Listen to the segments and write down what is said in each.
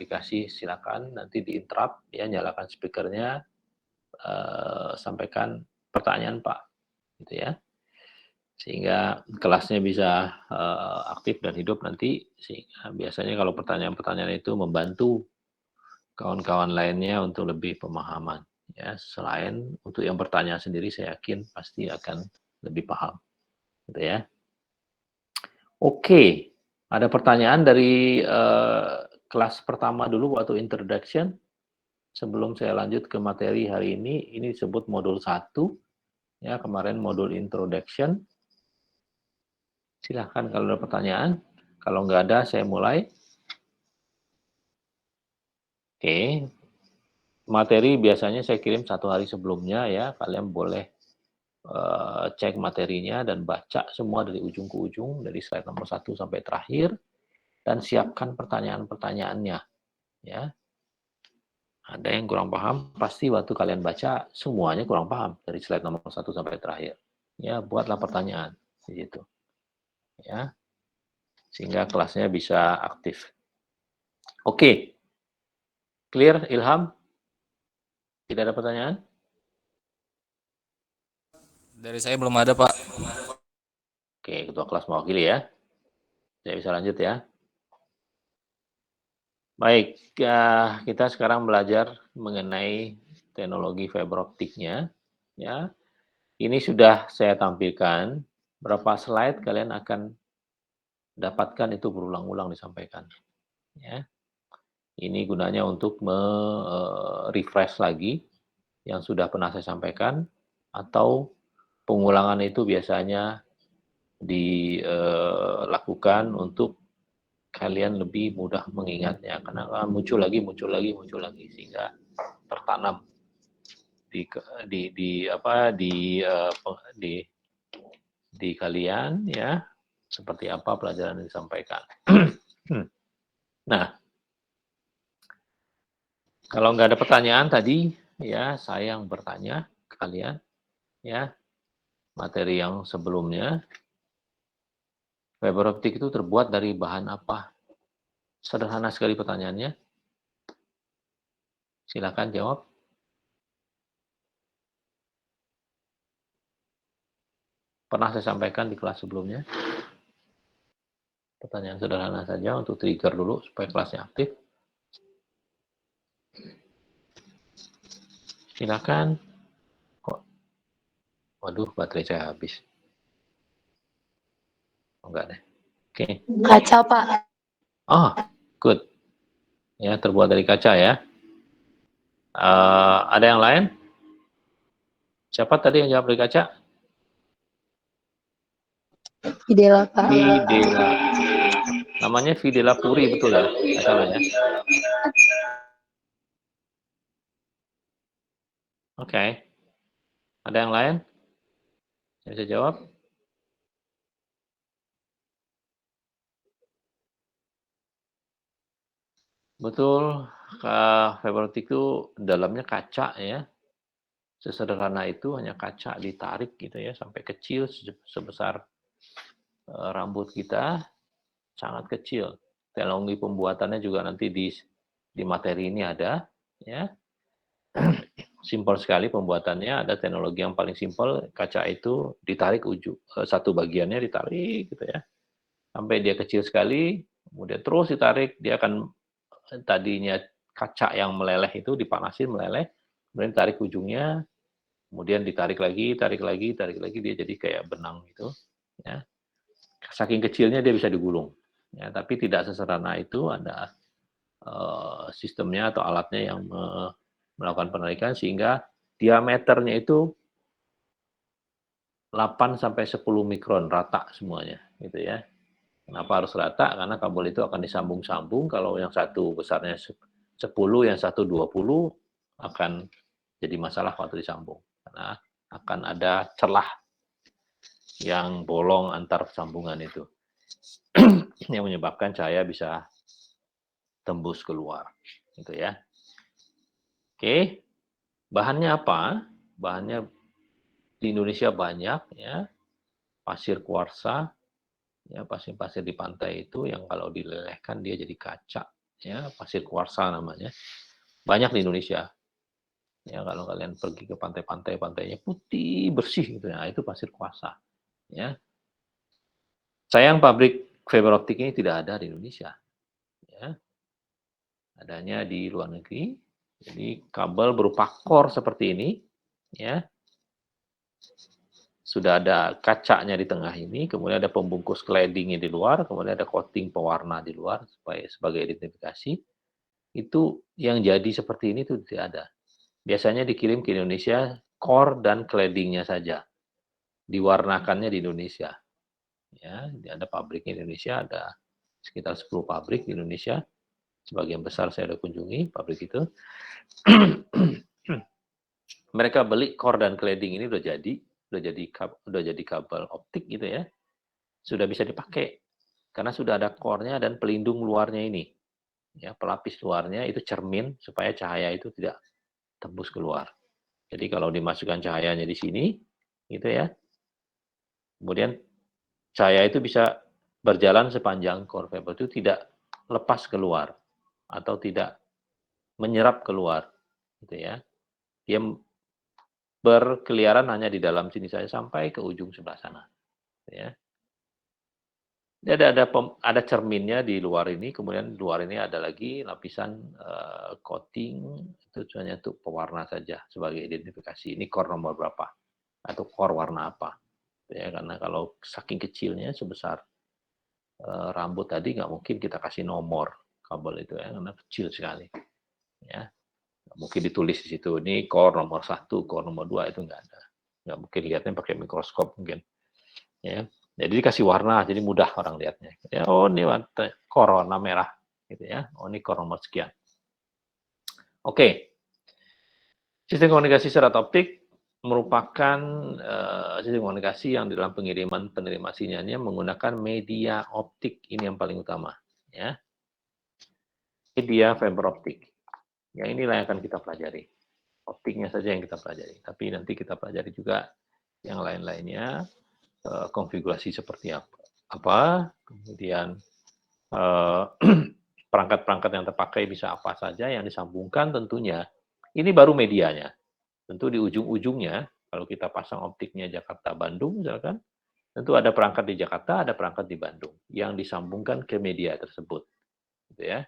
klarifikasi silakan nanti di-interrupt ya, nyalakan speakernya, sampaikan pertanyaan Pak, gitu ya. Sehingga kelasnya bisa aktif dan hidup nanti, sehingga biasanya kalau pertanyaan-pertanyaan itu membantu kawan-kawan lainnya untuk lebih pemahaman. Ya, selain untuk yang bertanya sendiri, saya yakin pasti akan lebih paham, gitu ya. Oke, ada pertanyaan dari kelas pertama dulu waktu introduction. Sebelum saya lanjut ke materi hari ini disebut modul 1. Ya, kemarin modul introduction. Silahkan kalau ada pertanyaan. Kalau nggak ada, saya mulai. Oke, materi biasanya saya kirim 1 hari sebelumnya ya. Kalian boleh cek materinya dan baca semua dari ujung ke ujung, dari slide nomor 1 sampai terakhir. Dan siapkan pertanyaan-pertanyaannya. Ya, ada yang kurang paham, pasti waktu kalian baca semuanya kurang paham dari slide nomor 1 sampai terakhir. Ya, buatlah pertanyaan di situ. Ya, sehingga kelasnya bisa aktif. Oke. Clear, Ilham? Tidak ada pertanyaan? Dari saya belum ada, Pak. Oke, ketua kelas mewakili ya. Saya bisa lanjut ya. Baik, kita sekarang belajar mengenai teknologi fiber optiknya. Ya, ini sudah saya tampilkan. Berapa slide kalian akan dapatkan itu berulang-ulang disampaikan. Ya, ini gunanya untuk refresh lagi yang sudah pernah saya sampaikan, atau pengulangan itu biasanya dilakukan untuk kalian lebih mudah mengingatnya, karena muncul lagi sehingga tertanam di kalian ya, seperti apa pelajaran yang disampaikan. Nah, kalau nggak ada pertanyaan tadi ya, saya yang bertanya ke kalian ya, materi yang sebelumnya, fiber optik itu terbuat dari bahan apa? Sederhana sekali pertanyaannya. Silakan jawab. Pernah saya sampaikan di kelas sebelumnya. Pertanyaan sederhana saja untuk trigger dulu supaya kelasnya aktif. Silakan. Kok, waduh, baterai saya habis. Oh, enggak deh. Oke. Kaca, Pak. Oh, good. Ya, terbuat dari kaca ya. Ada yang lain? Siapa tadi yang jawab dari kaca? Videla, Pak. Videla. Namanya Videla Puri, betul ya? Nggak salah ya? Oke. Ada yang lain? Saya bisa jawab? Betul, fiber optik itu dalamnya kaca ya. Sesederhana itu, hanya kaca ditarik gitu ya, sampai kecil sebesar rambut kita, sangat kecil. Teknologi pembuatannya juga nanti di materi ini ada ya. Simpel sekali pembuatannya, ada teknologi yang paling simpel, kaca itu ditarik satu bagiannya ditarik gitu ya, sampai dia kecil sekali, kemudian terus ditarik, dia akan tadinya kaca yang meleleh itu dipanasin meleleh, kemudian tarik ujungnya, kemudian ditarik lagi, dia jadi kayak benang gitu ya. Saking kecilnya dia bisa digulung ya, tapi tidak sesederhana itu, ada sistemnya atau alatnya yang melakukan penarikan sehingga diameternya itu 8 sampai 10 mikron rata semuanya gitu ya. Kenapa harus rata? Karena kabel itu akan disambung-sambung, kalau yang satu besarnya 10, yang satu 20 akan jadi masalah waktu disambung. Karena akan ada celah yang bolong antar sambungan itu. Yang menyebabkan cahaya bisa tembus keluar. Gitu ya. Oke. Bahannya apa? Bahannya di Indonesia banyak ya. Pasir kuarsa, ya, pasir-pasir di pantai itu yang kalau dilelehkan dia jadi kaca ya, pasir kuarsa namanya. Banyak di Indonesia. Ya, kalau kalian pergi ke pantai-pantai, pantainya putih bersih gitu ya, itu pasir kuarsa. Ya. Sayang pabrik fiber optik ini tidak ada di Indonesia. Ya. Adanya di luar negeri. Jadi kabel berupa core seperti ini, ya. Sudah ada kacanya di tengah ini, kemudian ada pembungkus claddingnya di luar, kemudian ada coating pewarna di luar supaya sebagai identifikasi. Itu yang jadi seperti ini itu tidak ada. Biasanya dikirim ke Indonesia core dan claddingnya saja. Diwarnakannya di Indonesia. Ya, ada pabrik di Indonesia, ada sekitar 10 pabrik di Indonesia. Sebagian besar saya sudah kunjungi pabrik itu. Mereka beli core dan cladding ini udah jadi kabel optik gitu ya. Sudah bisa dipakai karena sudah ada core-nya dan pelindung luarnya ini. Ya, pelapis luarnya itu cermin supaya cahaya itu tidak tembus keluar. Jadi kalau dimasukkan cahayanya di sini gitu ya. Kemudian cahaya itu bisa berjalan sepanjang core fiber itu tidak lepas keluar atau tidak menyerap keluar gitu ya. Dia berkeliaran hanya di dalam sini saja sampai ke ujung sebelah sana ya. Ada cerminnya di luar ini, kemudian di luar ini ada lagi lapisan coating itu hanya untuk pewarna saja sebagai identifikasi. Ini core nomor berapa atau core warna apa? Ya, karena kalau saking kecilnya sebesar rambut tadi nggak mungkin kita kasih nomor kabel itu ya, karena kecil sekali. Ya, nggak mungkin ditulis di situ ini core nomor 1, core nomor 2 itu nggak ada. Nggak mungkin lihatnya pakai mikroskop mungkin. Ya. Jadi dikasih warna, jadi mudah orang lihatnya. Ya, oh ini core warna merah, gitu ya. Oh ini core nomor sekian. Oke, sistem komunikasi serat optik merupakan sistem komunikasi yang di dalam pengiriman penerima sinyalnya menggunakan media optik. Ini yang paling utama, ya. Media fiber optik. Ya inilah yang akan kita pelajari. Optiknya saja yang kita pelajari. Tapi nanti kita pelajari juga yang lain-lainnya. Konfigurasi seperti apa, kemudian perangkat-perangkat yang terpakai bisa apa saja yang disambungkan tentunya. Ini baru medianya. Tentu di ujung-ujungnya, kalau kita pasang optiknya Jakarta-Bandung misalkan, tentu ada perangkat di Jakarta, ada perangkat di Bandung yang disambungkan ke media tersebut. Gitu ya.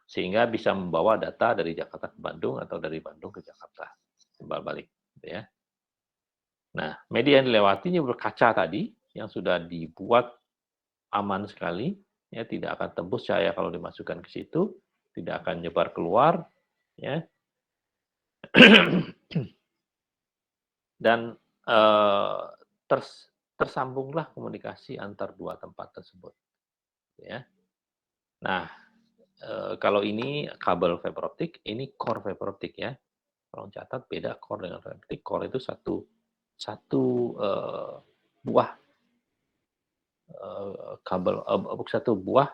Sehingga bisa membawa data dari Jakarta ke Bandung atau dari Bandung ke Jakarta. Timbal balik. Gitu ya. Nah, media yang dilewatinya berkaca tadi, yang sudah dibuat aman sekali, ya tidak akan tembus cahaya kalau dimasukkan ke situ, tidak akan nyebar keluar, ya. Dan tersambunglah komunikasi antar dua tempat tersebut, ya. Nah, kalau ini kabel fiber optik, ini core fiber optik ya. Kalau catat beda core dengan fiber optik. Core itu satu buah kabel satu buah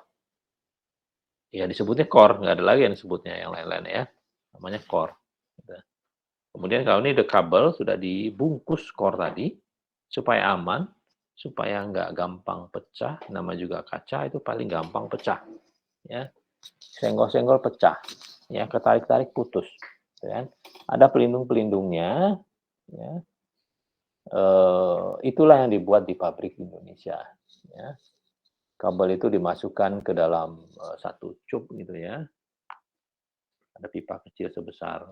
ya disebutnya core, nggak ada lagi yang disebutnya yang lain-lain ya, namanya core. Kemudian kalau ini the kabel sudah dibungkus core tadi supaya aman, supaya nggak gampang pecah, nama juga kaca itu paling gampang pecah, ya senggol-senggol pecah, ya ketarik-tarik putus, ya. Ada pelindung-pelindungnya, ya. Itulah yang dibuat di pabrik di Indonesia, ya. Kabel itu dimasukkan ke dalam satu cup gitu ya. Ada pipa kecil sebesar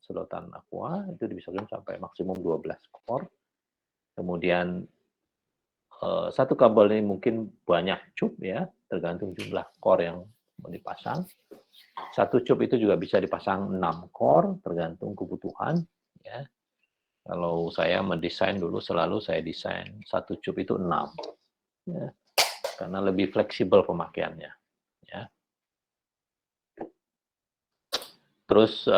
sedotan aqua, itu dimasukkan sampai maksimum 12 core. Kemudian satu kabel ini mungkin banyak cup ya, tergantung jumlah core yang mau dipasang. Satu cup itu juga bisa dipasang 6 core, tergantung kebutuhan. Ya. Kalau saya mendesain dulu, selalu saya desain satu cup itu 6. Ya. Karena lebih fleksibel pemakaiannya. Ya. Terus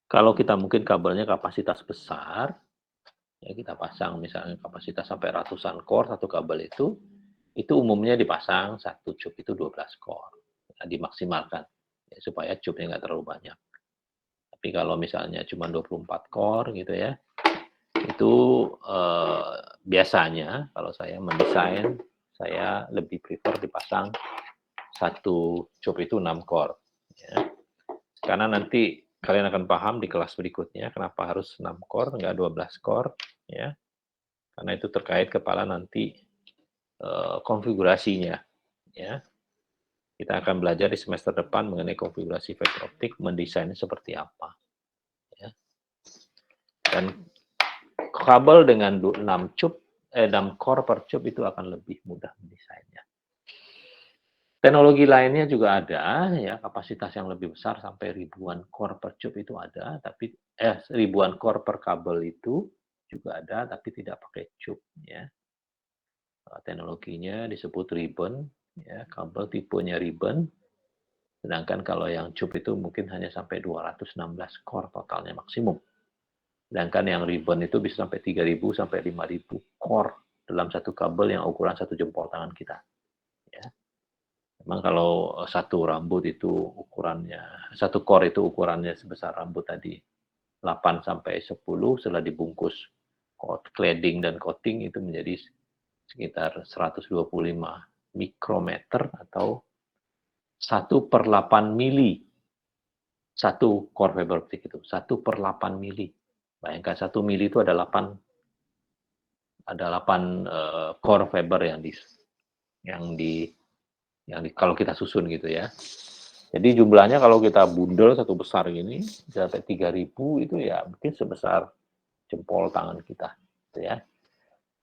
kalau kita mungkin kabelnya kapasitas besar, ya kita pasang misalnya kapasitas sampai ratusan core satu kabel itu umumnya dipasang satu cup itu 12 core. Nah, dimaksimalkan ya, supaya cupnya nggak terlalu banyak. Tapi kalau misalnya cuma 24 core gitu ya, itu biasanya kalau saya mendesain, saya lebih prefer dipasang satu chip itu 6 core. Ya. Karena nanti kalian akan paham di kelas berikutnya kenapa harus 6 core, nggak 12 core. Ya. Karena itu terkait kepala nanti konfigurasinya. Ya. Kita akan belajar di semester depan mengenai konfigurasi fiber optik, mendesainnya seperti apa. Ya. Dan kabel dengan 6 core per chip itu akan lebih mudah mendesainnya. Teknologi lainnya juga ada, ya kapasitas yang lebih besar sampai ribuan core per chip itu ada, tapi ribuan core per kabel itu juga ada, tapi tidak pakai chip. Ya. Teknologinya disebut ribbon, ya kabel tipenya ribbon. Sedangkan kalau yang chip itu mungkin hanya sampai 216 core totalnya maksimum. Sedangkan yang ribbon itu bisa sampai 3.000 sampai 5.000 core dalam satu kabel yang ukuran satu jempol tangan kita. Ya. Memang kalau satu rambut itu ukurannya, satu core itu ukurannya sebesar rambut tadi 8 sampai 10, setelah dibungkus cladding dan coating itu menjadi sekitar 125 mikrometer atau 1/8 mili. Satu core fiber optik itu, 1/8 mili. Bayangkan 1 mili itu ada 8 core fiber kalau kita susun gitu ya. Jadi jumlahnya kalau kita bundel satu besar gini sampai 3.000 itu ya mungkin sebesar jempol tangan kita, gitu ya.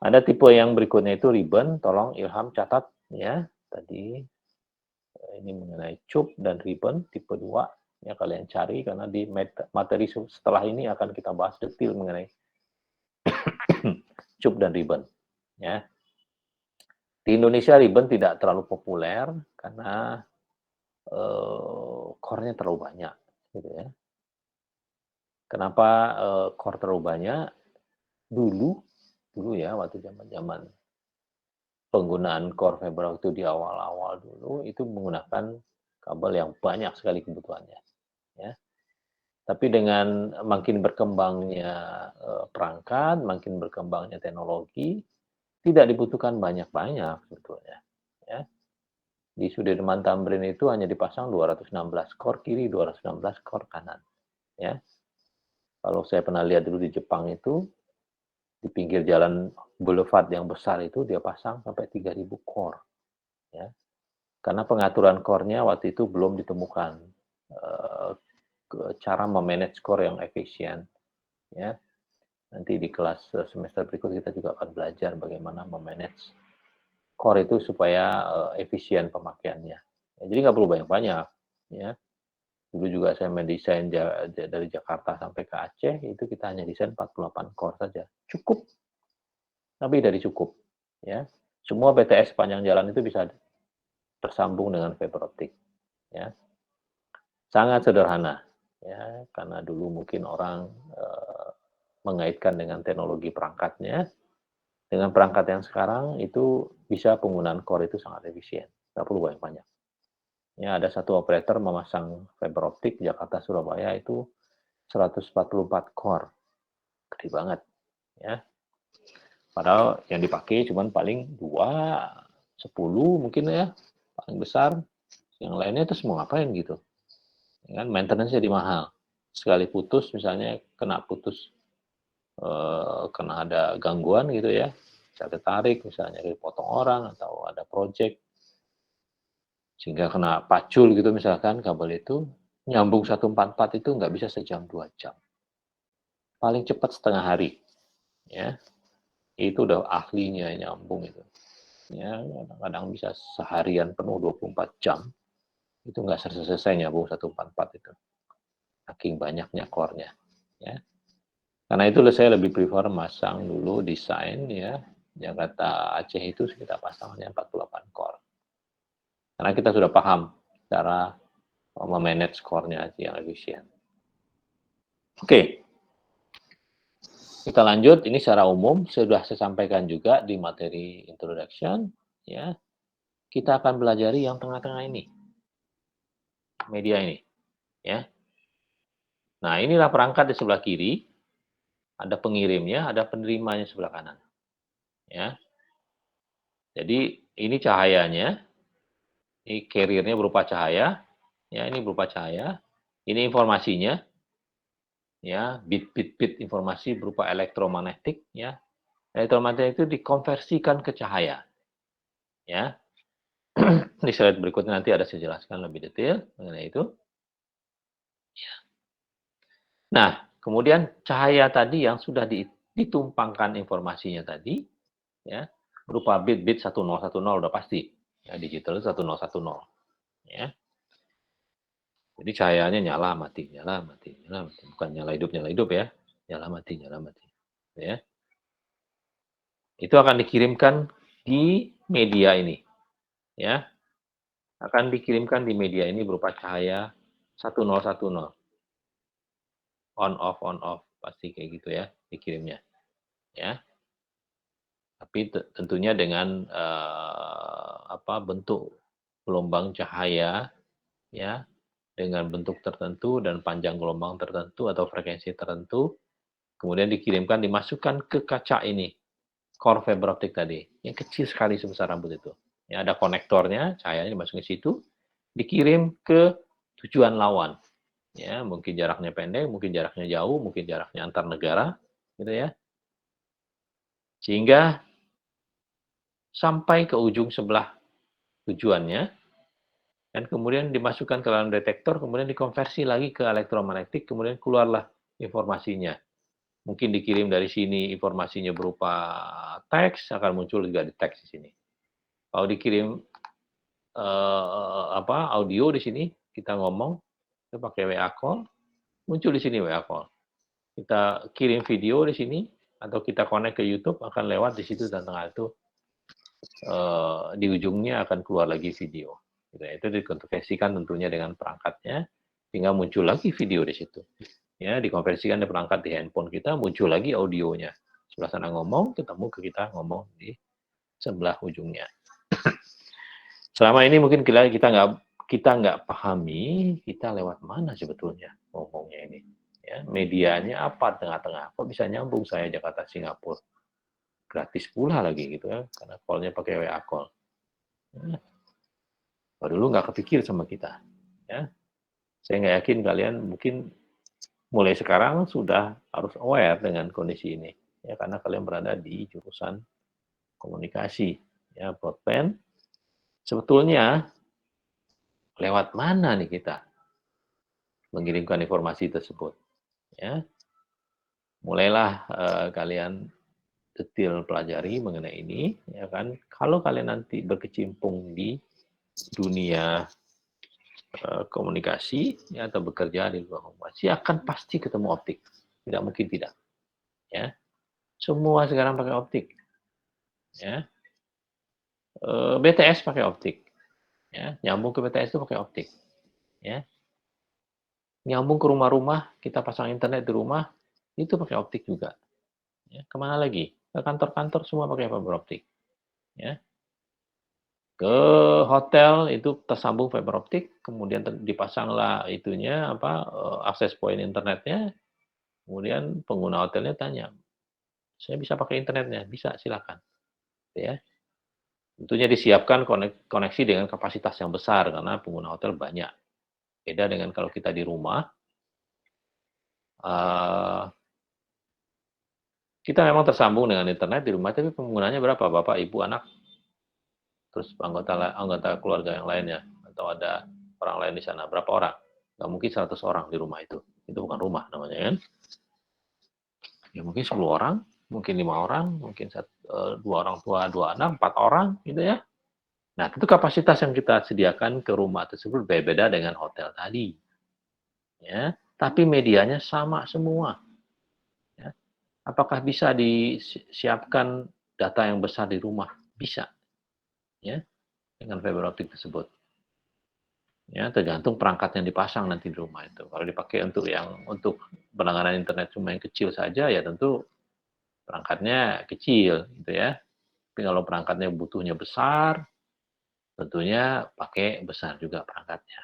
Ada tipe yang berikutnya itu ribbon, tolong Ilham catat ya. Tadi ini mengenai cup dan ribbon tipe 2 ya kalian cari karena di materi setelah ini akan kita bahas detail mengenai cup dan ribbon ya. Di Indonesia ribbon tidak terlalu populer karena core-nya terlalu banyak gitu ya. Kenapa core terlalu banyak? Dulu ya waktu zaman penggunaan core fiber waktu di awal-awal dulu itu menggunakan kabel yang banyak sekali kebutuhannya ya. Tapi dengan makin berkembangnya perangkat, makin berkembangnya teknologi, tidak dibutuhkan banyak-banyak sebetulnya ya. Di Sudirman Tamrin itu hanya dipasang 216 core kiri, 216 core kanan ya. Kalau saya pernah lihat dulu di Jepang itu di pinggir jalan boulevard yang besar itu dia pasang sampai 3.000 core ya. Karena pengaturan core-nya waktu itu belum ditemukan cara memanage core yang efisien ya. Nanti di kelas semester berikut kita juga akan belajar bagaimana memanage core itu supaya efisien pemakaiannya. Ya, jadi nggak perlu banyak-banyak ya. Dulu juga saya mendesain dari Jakarta sampai ke Aceh itu kita hanya desain 48 core saja. Cukup. Lebih dari cukup ya. Semua BTS sepanjang jalan itu bisa tersambung dengan fiber optik ya. Sangat sederhana ya, karena dulu mungkin orang mengaitkan dengan teknologi perangkatnya. Dengan perangkat yang sekarang itu bisa penggunaan core itu sangat efisien, nggak perlu banyak-banyak. Ya, ada satu operator memasang fiber optik Jakarta Surabaya itu 144 core, gede banget ya. Padahal yang dipakai cuma paling 2, 10 mungkin ya, paling besar. Yang lainnya itu semua ngapain gitu. Kan maintenance jadi mahal. Sekali putus misalnya kena putus, kena ada gangguan gitu ya, bisa tertarik misalnya dipotong orang atau ada project sehingga kena pacul gitu misalkan kabel itu nyambung 144 itu nggak bisa sejam 2 jam. Paling cepat setengah hari. Ya. Itu udah ahlinya nyambung itu. Ya, kadang-kadang bisa seharian penuh 24 jam. Itu nggak selesai nyambung 144 itu. Saking banyaknya core-nya. Ya. Karena itu saya lebih prefer masang dulu desain ya. Jakarta Aceh itu kita pasangnya 48 core. Karena kita sudah paham cara memanage core-nya yang efisien. Oke. Kita lanjut, ini secara umum sudah saya sampaikan juga di materi introduction ya. Kita akan belajari yang tengah-tengah ini. Media ini ya. Nah, inilah perangkat di sebelah kiri. Ada pengirimnya, ada penerimanya sebelah kanan. Ya. Jadi ini cahayanya. Ini carrier-nya berupa cahaya, ya ini berupa cahaya. Ini informasinya, ya bit informasi berupa elektromagnetik, ya. Elektromagnetik itu dikonversikan ke cahaya, ya. Di slide berikutnya nanti ada saya jelaskan lebih detail mengenai itu. Nah, kemudian cahaya tadi yang sudah ditumpangkan informasinya tadi, ya berupa bit-bit 1010 udah pasti, ya digital 1010, ya. Jadi cahayanya nyala mati, nyala mati, nyala mati. Bukan nyala hidup ya. Nyala mati, ya. Itu akan dikirimkan di media ini, ya. Akan dikirimkan di media ini berupa cahaya 1010. On off, pasti kayak gitu ya dikirimnya, ya. Tapi tentunya dengan bentuk gelombang cahaya, ya, dengan bentuk tertentu dan panjang gelombang tertentu atau frekuensi tertentu, kemudian dikirimkan, dimasukkan ke kaca ini, core fiber optic tadi, yang kecil sekali sebesar rambut itu. Ya, ada konektornya, cahayanya dimasukin ke situ, dikirim ke tujuan lawan. Ya, mungkin jaraknya pendek, mungkin jaraknya jauh, mungkin jaraknya antar negara, gitu ya. Sehingga sampai ke ujung sebelah tujuannya, dan kemudian dimasukkan ke dalam detektor, kemudian dikonversi lagi ke elektromagnetik, kemudian keluarlah informasinya. Mungkin dikirim dari sini informasinya berupa teks, akan muncul juga di teks di sini. Kalau dikirim audio di sini, kita ngomong, kita pakai WA call, muncul di sini WA call. Kita kirim video di sini, atau kita connect ke YouTube, akan lewat di situ dan tengah itu di ujungnya akan keluar lagi video. Itu dikonversikan tentunya dengan perangkatnya, sehingga muncul lagi video di situ. Ya, dikonversikan di perangkat di handphone kita, muncul lagi audionya. Sebelah sana ngomong, ketemu ke kita ngomong di sebelah ujungnya. Selama ini mungkin kita nggak pahami, kita lewat mana sebetulnya ngomongnya ini. Ya, medianya apa tengah-tengah? Kok bisa nyambung saya Jakarta Singapura? Gratis pula lagi gitu ya, karena call-nya pakai WA call. Ya. Dulu nggak kepikir sama kita. Ya. Saya nggak yakin kalian mungkin mulai sekarang sudah harus aware dengan kondisi ini. Ya, karena kalian berada di jurusan komunikasi. Ya, broadband. Sebetulnya lewat mana nih kita mengirimkan informasi tersebut? Ya, mulailah kalian detail pelajari mengenai ini, ya kan? Kalau kalian nanti berkecimpung di dunia komunikasi, ya, atau bekerja di luar komunikasi, akan pasti ketemu optik. Tidak mungkin tidak. Ya, semua sekarang pakai optik. Ya, BTS pakai optik. Ya, nyambung ke BTS itu pakai optik. Ya, nyambung ke rumah-rumah, kita pasang internet di rumah, itu pakai optik juga. Ya, kemana lagi? Ke kantor-kantor semua pakai fiber optik. Ya, ke hotel itu tersambung fiber optik, kemudian dipasanglah itunya akses point internetnya, kemudian pengguna hotelnya tanya, saya bisa pakai internetnya? Bisa, silakan. Ya, tentunya disiapkan koneksi dengan kapasitas yang besar karena pengguna hotel banyak. Beda dengan kalau kita di rumah, kita memang tersambung dengan internet di rumah, tapi penggunanya berapa? Bapak, ibu, anak, terus anggota keluarga yang lainnya, atau ada orang lain di sana, berapa orang? Nggak mungkin 100 orang di rumah itu bukan rumah namanya kan. Ya mungkin 10 orang, mungkin 5 orang, mungkin 2 orang tua, 2 anak, 4 orang gitu ya. Nah, tentu kapasitas yang kita sediakan ke rumah tersebut berbeda dengan hotel tadi. Ya, tapi medianya sama semua. Ya. Apakah bisa disiapkan data yang besar di rumah? Bisa. Ya, dengan fiber optik tersebut. Ya, tergantung perangkat yang dipasang nanti di rumah itu. Kalau dipakai untuk berlangganan internet cuma yang kecil saja, ya tentu perangkatnya kecil, gitu ya. Tapi kalau perangkatnya butuhnya besar, tentunya pakai besar juga perangkatnya.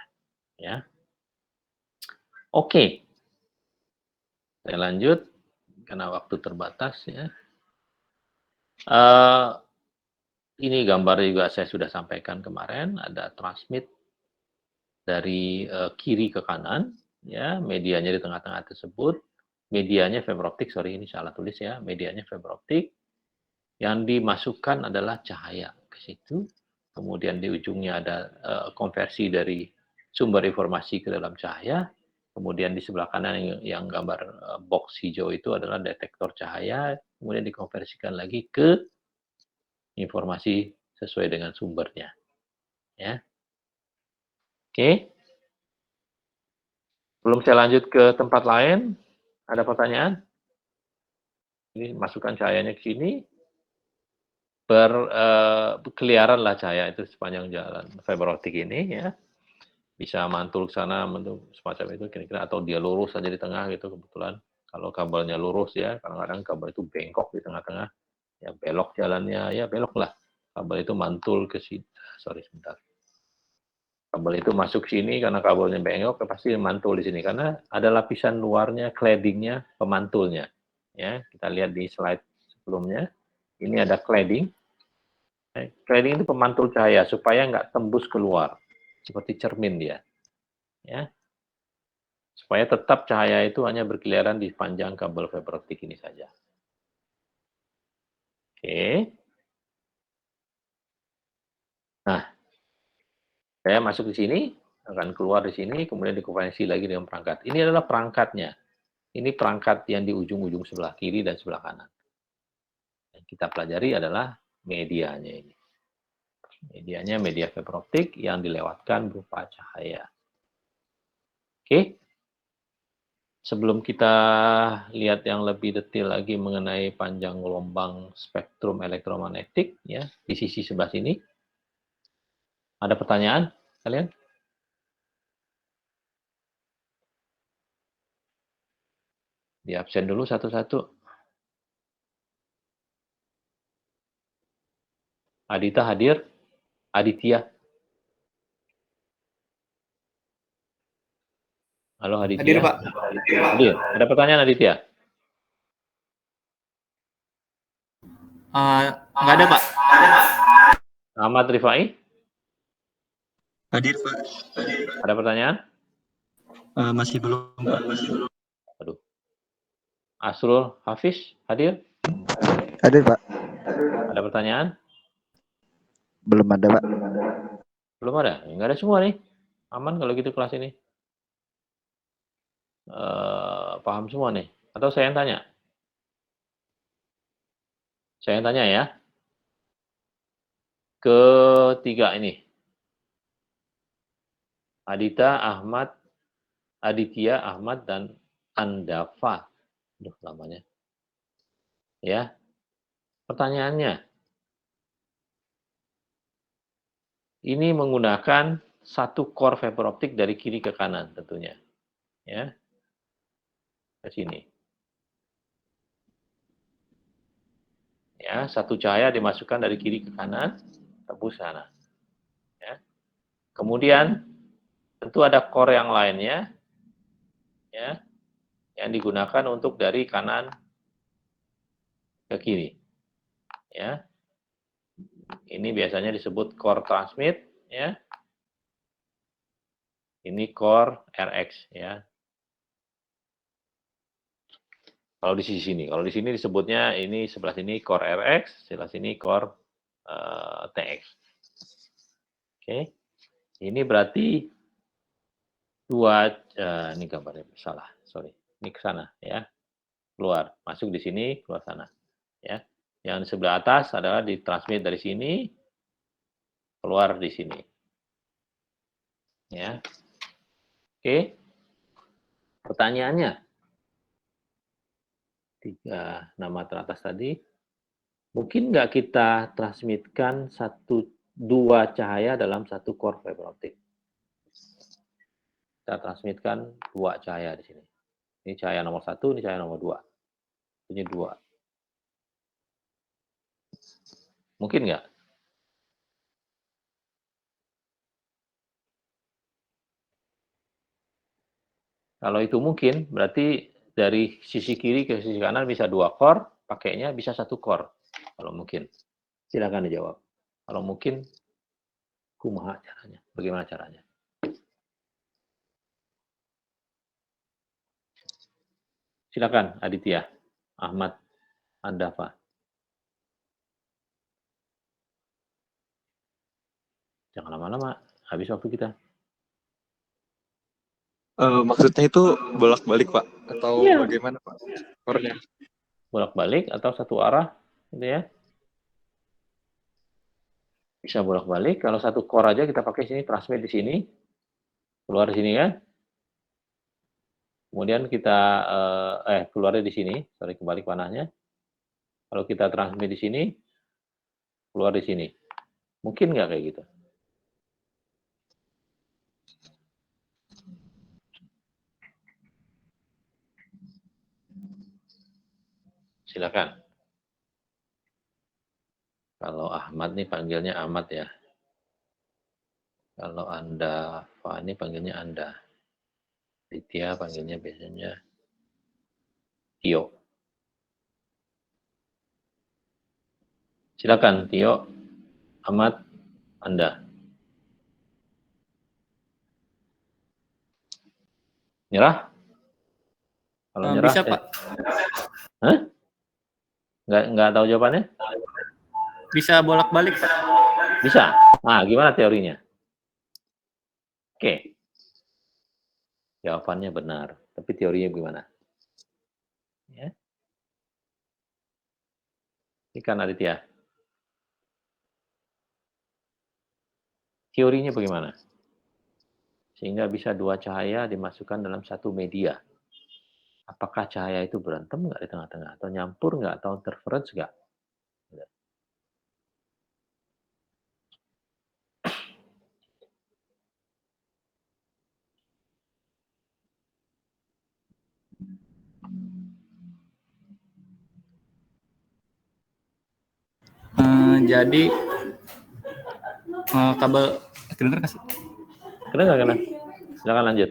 Ya, oke. Saya lanjut karena waktu terbatas ya. Ini gambar juga saya sudah sampaikan kemarin, ada transmit dari kiri ke kanan, ya, medianya di tengah-tengah tersebut. Medianya fiber optik, sorry ini salah tulis ya, medianya fiber optik. Yang dimasukkan adalah cahaya ke situ. Kemudian di ujungnya ada konversi dari sumber informasi ke dalam cahaya. Kemudian di sebelah kanan yang gambar box hijau itu adalah detektor cahaya. Kemudian dikonversikan lagi ke informasi sesuai dengan sumbernya. Ya. Oke. Belum saya lanjut ke tempat lain. Ada pertanyaan? Ini masukkan cahayanya ke sini. Berkeliaran lah cahaya itu sepanjang jalan fiber optik ini ya. Bisa mantul ke sana, mantul semacam itu kira-kira, atau dia lurus saja di tengah gitu kebetulan. Kalau kabelnya lurus ya, kadang-kadang kabel itu bengkok di tengah-tengah, ya belok jalannya, ya belok lah. Kabel itu mantul ke sini, sorry sebentar. Kabel itu masuk sini karena kabelnya bengkok, pasti mantul di sini karena ada lapisan luarnya, claddingnya, pemantulnya. Ya, kita lihat di slide sebelumnya. Ini ada cladding. Cladding itu pemantul cahaya supaya nggak tembus keluar, seperti cermin dia. Ya, supaya tetap cahaya itu hanya berkeliaran di panjang kabel fiber optik ini saja. Oke. Nah, saya masuk di sini, akan keluar di sini, kemudian dikonversi lagi dengan perangkat. Ini adalah perangkatnya. Ini perangkat yang di ujung-ujung sebelah kiri dan sebelah kanan. Yang kita pelajari adalah medianya ini. Medianya media fiber optik yang dilewatkan berupa cahaya. Oke. Sebelum kita lihat yang lebih detail lagi mengenai panjang gelombang spektrum elektromagnetik, ya di sisi sebelah sini, ada pertanyaan kalian? Di absen dulu satu-satu. Adita hadir? Aditya? Halo Aditya? Hadir, Pak. Hadir. Ada pertanyaan Aditya? Nggak ada, Pak. Ahmad Rifai? Hadir, Pak. Ada pertanyaan? Masih belum, Pak. Aduh. Asrul Hafiz hadir? Hadir, Pak. Ada pertanyaan? Belum ada, Pak. Belum ada? Nggak ada semua nih. Aman kalau gitu kelas ini. Paham semua nih? Atau saya yang tanya? Saya yang tanya ya. Ketiga ini. Adita, Ahmad, Aditya, Ahmad, dan Andafa. Aduh, namanya. Ya. Pertanyaannya. Ini menggunakan satu core fiber optik dari kiri ke kanan tentunya. Ya. Ke sini. Ya, satu cahaya dimasukkan dari kiri ke kanan, tembus sana. Ya. Kemudian tentu ada core yang lainnya, ya, yang digunakan untuk dari kanan ke kiri. Ya, ini biasanya disebut core transmit, ya. Ini core RX, ya. Kalau di sini, kalau di sini disebutnya ini sebelah sini core RX, sebelah sini core TX. Oke, ini berarti dua, ini gambarnya salah, sorry, ini ke sana, ya, keluar, masuk di sini, keluar sana, ya. Yang di sebelah atas adalah ditransmit dari sini, keluar di sini, ya. Oke, pertanyaannya, 3 nama teratas tadi, mungkin nggak kita transmitkan 2 cahaya dalam satu core fiber optik? Kita transmitkan 2 cahaya di sini. Ini cahaya nomor 1, ini cahaya nomor 2. Ini 2. Mungkin nggak? Kalau itu mungkin, berarti dari sisi kiri ke sisi kanan bisa 2 core, pakainya bisa 1 core. Kalau mungkin. Silakan dijawab. Kalau mungkin, kumaha caranya? Bagaimana caranya? Silakan Aditya, Ahmad, Andafa. Jangan lama-lama, habis waktu kita. Maksudnya itu bolak-balik Pak atau Iya. bagaimana Pak? Core-nya. Bolak-balik atau satu arah, gitu ya. Bisa bolak-balik. Kalau satu core aja kita pakai sini, transmit di sini, keluar di sini kan. Kemudian kita keluarnya di sini, sorry kebalik panahnya. Kalau kita transmit di sini, keluar di sini. Mungkin nggak kayak gitu? Silakan. Kalau Ahmad nih panggilnya Ahmad ya. Kalau Anda, Fani panggilnya Anda. Ditya panggilnya biasanya Tio. Silakan Tio, Ahmad, Anda. Nyerah? Kalau nyerah, Bisa Pak, Hah? Nggak tahu jawabannya? bisa bolak-balik Pak. Bisa. Nah, gimana teorinya? Oke. Jawabannya benar. Tapi teorinya gimana? Ya. Ikan Aditya. Teorinya bagaimana? Sehingga bisa dua cahaya dimasukkan dalam satu media. Apakah cahaya itu berantem nggak di tengah-tengah? Atau nyampur nggak? Atau interference nggak? Jadi kabel kedengeran nggak sih? Kena? Silakan lanjut.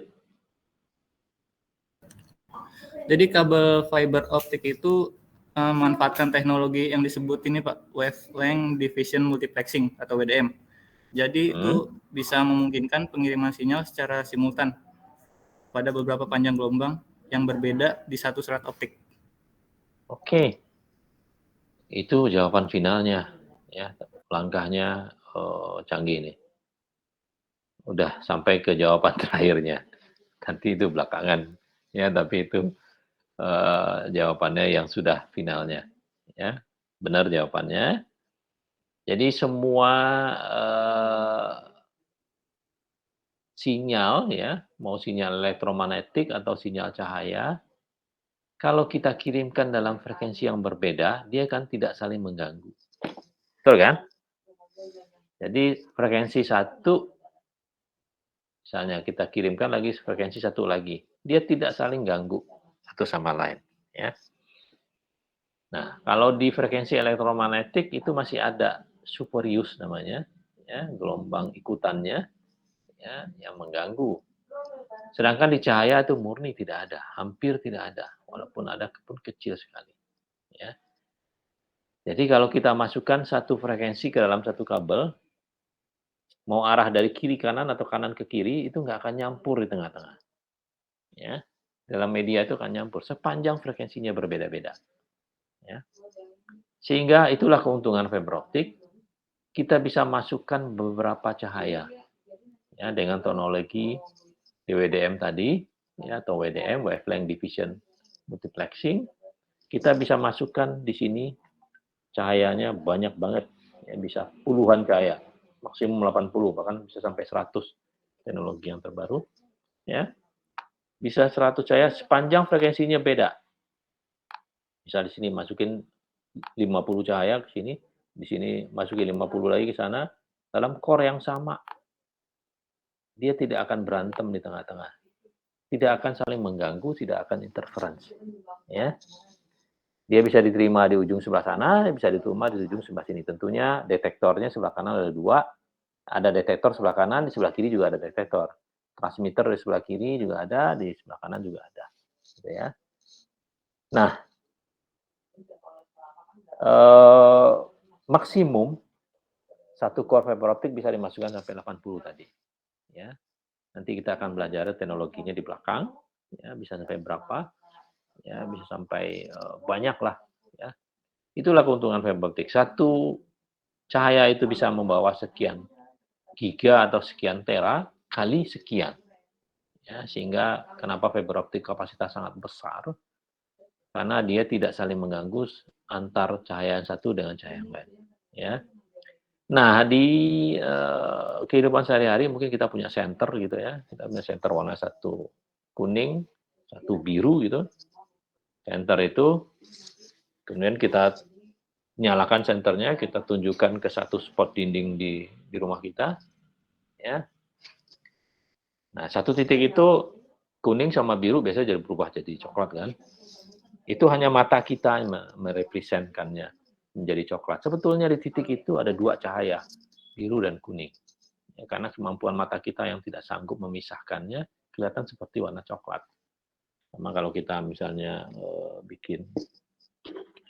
Jadi kabel fiber optik itu memanfaatkan teknologi yang disebut ini Pak, wavelength division multiplexing atau WDM. Jadi itu bisa memungkinkan pengiriman sinyal secara simultan pada beberapa panjang gelombang yang berbeda di satu serat optik. Oke. Itu jawaban finalnya. Ya, langkahnya canggih nih. Udah sampai ke jawaban terakhirnya. Nanti itu belakangan. Ya, tapi itu jawabannya yang sudah finalnya. Ya, benar jawabannya. Jadi semua sinyal ya, mau sinyal elektromagnetik atau sinyal cahaya, kalau kita kirimkan dalam frekuensi yang berbeda, dia kan tidak saling mengganggu. Betul kan? Jadi frekuensi satu, misalnya kita kirimkan lagi frekuensi satu lagi, dia tidak saling ganggu satu sama lain. Ya. Nah, kalau di frekuensi elektromagnetik itu masih ada superuse namanya, ya, gelombang ikutannya, ya, yang mengganggu. Sedangkan di cahaya itu murni tidak ada, hampir tidak ada, walaupun ada pun kecil sekali. Ya. Jadi kalau kita masukkan satu frekuensi ke dalam satu kabel, mau arah dari kiri kanan atau kanan ke kiri, itu nggak akan nyampur di tengah-tengah. Ya. Dalam media itu akan nyampur, sepanjang frekuensinya berbeda-beda. Ya. Sehingga itulah keuntungan fiber optik, kita bisa masukkan beberapa cahaya. Ya, dengan teknologi DWDM tadi, ya, atau WDM, wavelength division multiplexing, kita bisa masukkan di sini cahayanya banyak banget, ya, bisa puluhan cahaya, maksimum 80, bahkan bisa sampai 100 teknologi yang terbaru. Ya. Bisa 100 cahaya sepanjang frekuensinya beda. Bisa di sini masukin 50 cahaya ke sini, di sini masukin 50 lagi ke sana, dalam core yang sama. Dia tidak akan berantem di tengah-tengah. Tidak akan saling mengganggu, tidak akan interference. Ya. Dia bisa diterima di ujung sebelah sana, bisa diterima di ujung sebelah sini. Tentunya detektornya sebelah kanan ada 2. Ada detektor sebelah kanan, di sebelah kiri juga ada detektor. Transmitter di sebelah kiri juga ada, di sebelah kanan juga ada. Gitu ya. Nah, maksimum satu core fiber optik bisa dimasukkan sampai 80 tadi. Ya, nanti kita akan belajar teknologinya di belakang. Ya, bisa sampai berapa? Ya, bisa sampai banyak lah. Ya, itulah keuntungan fiber optik. Satu cahaya itu bisa membawa sekian giga atau sekian tera kali sekian. Ya, sehingga kenapa fiber optik kapasitas sangat besar? Karena dia tidak saling mengganggu antar cahaya yang satu dengan cahaya yang lain. Ya. Nah, di kehidupan sehari-hari mungkin kita punya senter gitu ya. Kita punya senter warna satu kuning, satu biru gitu. Senter itu, kemudian kita nyalakan senternya, kita tunjukkan ke satu spot dinding di rumah kita. Ya. Nah, satu titik itu kuning sama biru biasanya jadi berubah jadi coklat kan. Itu hanya mata kita yang merepresentkannya menjadi coklat. Sebetulnya di titik itu ada dua cahaya, biru dan kuning. Ya, karena kemampuan mata kita yang tidak sanggup memisahkannya, kelihatan seperti warna coklat. Sama kalau kita misalnya bikin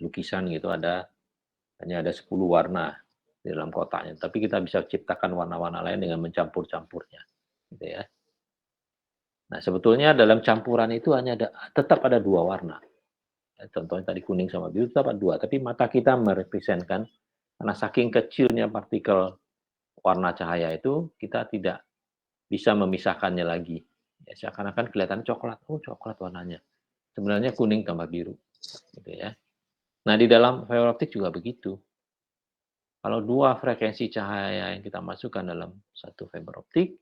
lukisan gitu, hanya ada 10 warna di dalam kotaknya. Tapi kita bisa ciptakan warna-warna lain dengan mencampur-campurnya. Gitu ya. Nah, sebetulnya dalam campuran itu tetap ada dua warna. Contohnya tadi kuning sama biru tetap ada dua, tapi mata kita merepresentkan karena saking kecilnya partikel warna cahaya itu, kita tidak bisa memisahkannya lagi. Ya, seakan-akan kelihatan coklat, oh coklat warnanya. Sebenarnya kuning tambah biru, gitu ya. Nah di dalam fiber optik juga begitu. Kalau dua frekuensi cahaya yang kita masukkan dalam satu fiber optik,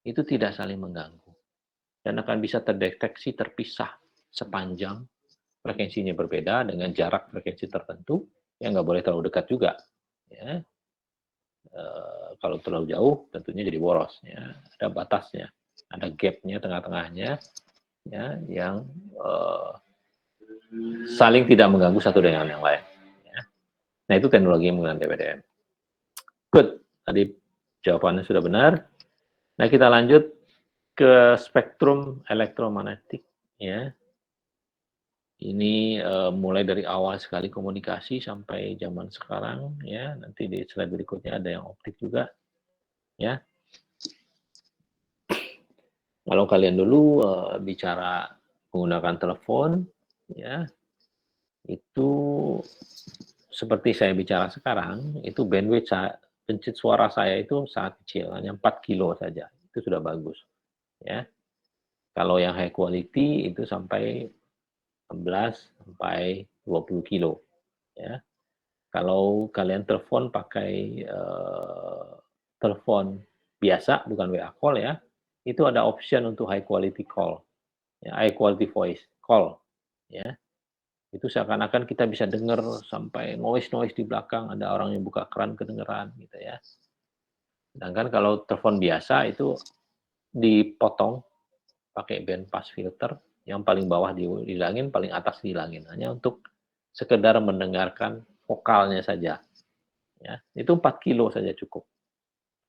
itu tidak saling mengganggu dan akan bisa terdeteksi terpisah sepanjang frekuensinya berbeda dengan jarak frekuensi tertentu yang nggak boleh terlalu dekat juga. Ya. Kalau terlalu jauh tentunya jadi boros. Ya. Ada batasnya, ada gapnya tengah-tengahnya, ya, yang saling tidak mengganggu satu dengan yang lain. Ya. Nah itu teknologi menggunakan DWDM. Good, tadi jawabannya sudah benar. Nah kita lanjut ke spektrum elektromagnetik. Ya. Ini mulai dari awal sekali komunikasi sampai zaman sekarang, ya. Nanti di slide berikutnya ada yang optik juga, ya. Kalau kalian dulu bicara menggunakan telepon, ya, itu seperti saya bicara sekarang, itu bandwidth pencet suara saya itu sangat kecil, hanya 4 kilo saja, itu sudah bagus, ya. Kalau yang high quality itu sampai 16 sampai 20 kilo. Ya. Kalau kalian telepon pakai telepon biasa, bukan WA call ya, itu ada option untuk high quality call, ya, high quality voice call. Ya. Itu seakan-akan kita bisa dengar sampai noise di belakang, ada orang yang buka keran kedengeran gitu ya. Sedangkan kalau telepon biasa itu dipotong pakai band pass filter, yang paling bawah dihilangin, paling atas dihilangin, hanya untuk sekedar mendengarkan vokalnya saja. Ya, itu 4 kilo saja cukup.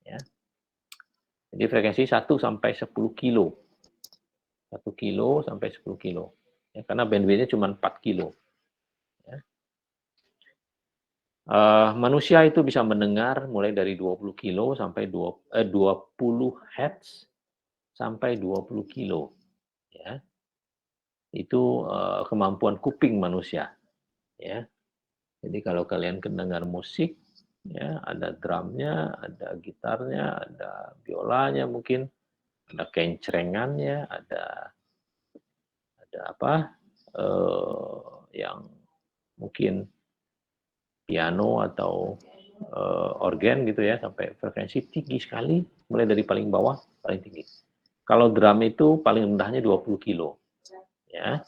Ya. Jadi frekuensi 1 sampai 10 kilo. 1 kilo sampai 10 kilo. Ya, karena bandwidth-nya cuma 4 kilo. Ya. Manusia itu bisa mendengar mulai dari 20 kilo sampai 20 Hz sampai 20 kilo. Ya. Itu kemampuan kuping manusia. Ya. Jadi kalau kalian mendengar musik, ya ada drumnya, ada gitarnya, ada biolanya mungkin, ada kencrengannya, ada apa yang mungkin piano atau organ gitu ya, sampai frekuensi tinggi sekali, mulai dari paling bawah paling tinggi. Kalau drum itu paling rendahnya 20 kilo. Ya.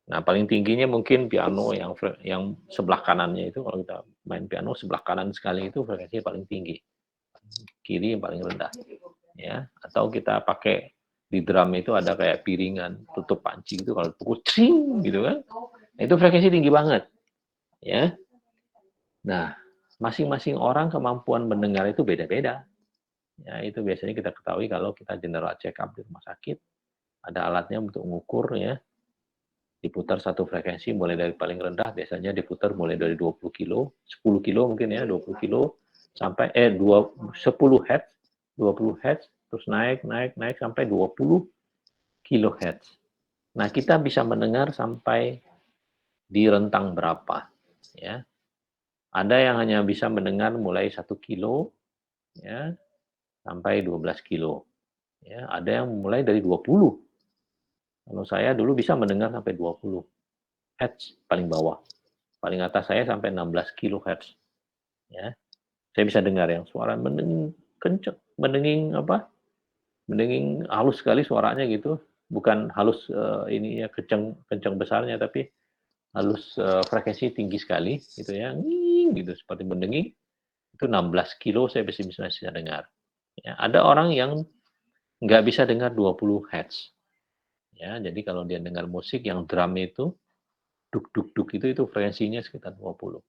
Nah, paling tingginya mungkin piano yang sebelah kanannya itu, kalau kita main piano sebelah kanan sekali itu frekuensinya paling tinggi. Kiri yang paling rendah. Ya, atau kita pakai di drum itu ada kayak piringan tutup panci gitu, kalau pukul cing gitu kan. Nah, itu frekuensi tinggi banget. Ya. Nah, masing-masing orang kemampuan mendengar itu beda-beda. Ya, itu biasanya kita ketahui kalau kita general check up di rumah sakit. Ada alatnya untuk mengukur ya. Diputar satu frekuensi mulai dari paling rendah, biasanya diputar mulai dari 20 kilo, 10 kilo mungkin ya, 20 kilo, sampai 10 Hz, 20 Hz, terus naik sampai 20 kilohertz. Nah, kita bisa mendengar sampai di rentang berapa, ya. Ada yang hanya bisa mendengar mulai 1 kilo, ya, sampai 12 kilo. Ya, ada yang mulai dari 20. Kalau saya dulu bisa mendengar sampai 20 Hz paling bawah. Paling atas saya sampai 16 kilohertz. Ya. Saya bisa dengar yang suara mendenging kenceng, mendenging halus sekali suaranya gitu. Bukan halus ini ya kenceng besarnya, tapi halus frekuensi tinggi sekali gitu ya. Gitu seperti mendenging. Itu 16 kilo saya bisa dengar. Ya, ada orang yang nggak bisa dengar 20 Hz. Ya, jadi kalau dia dengar musik yang drum itu duk duk duk itu frekuensinya sekitar 20.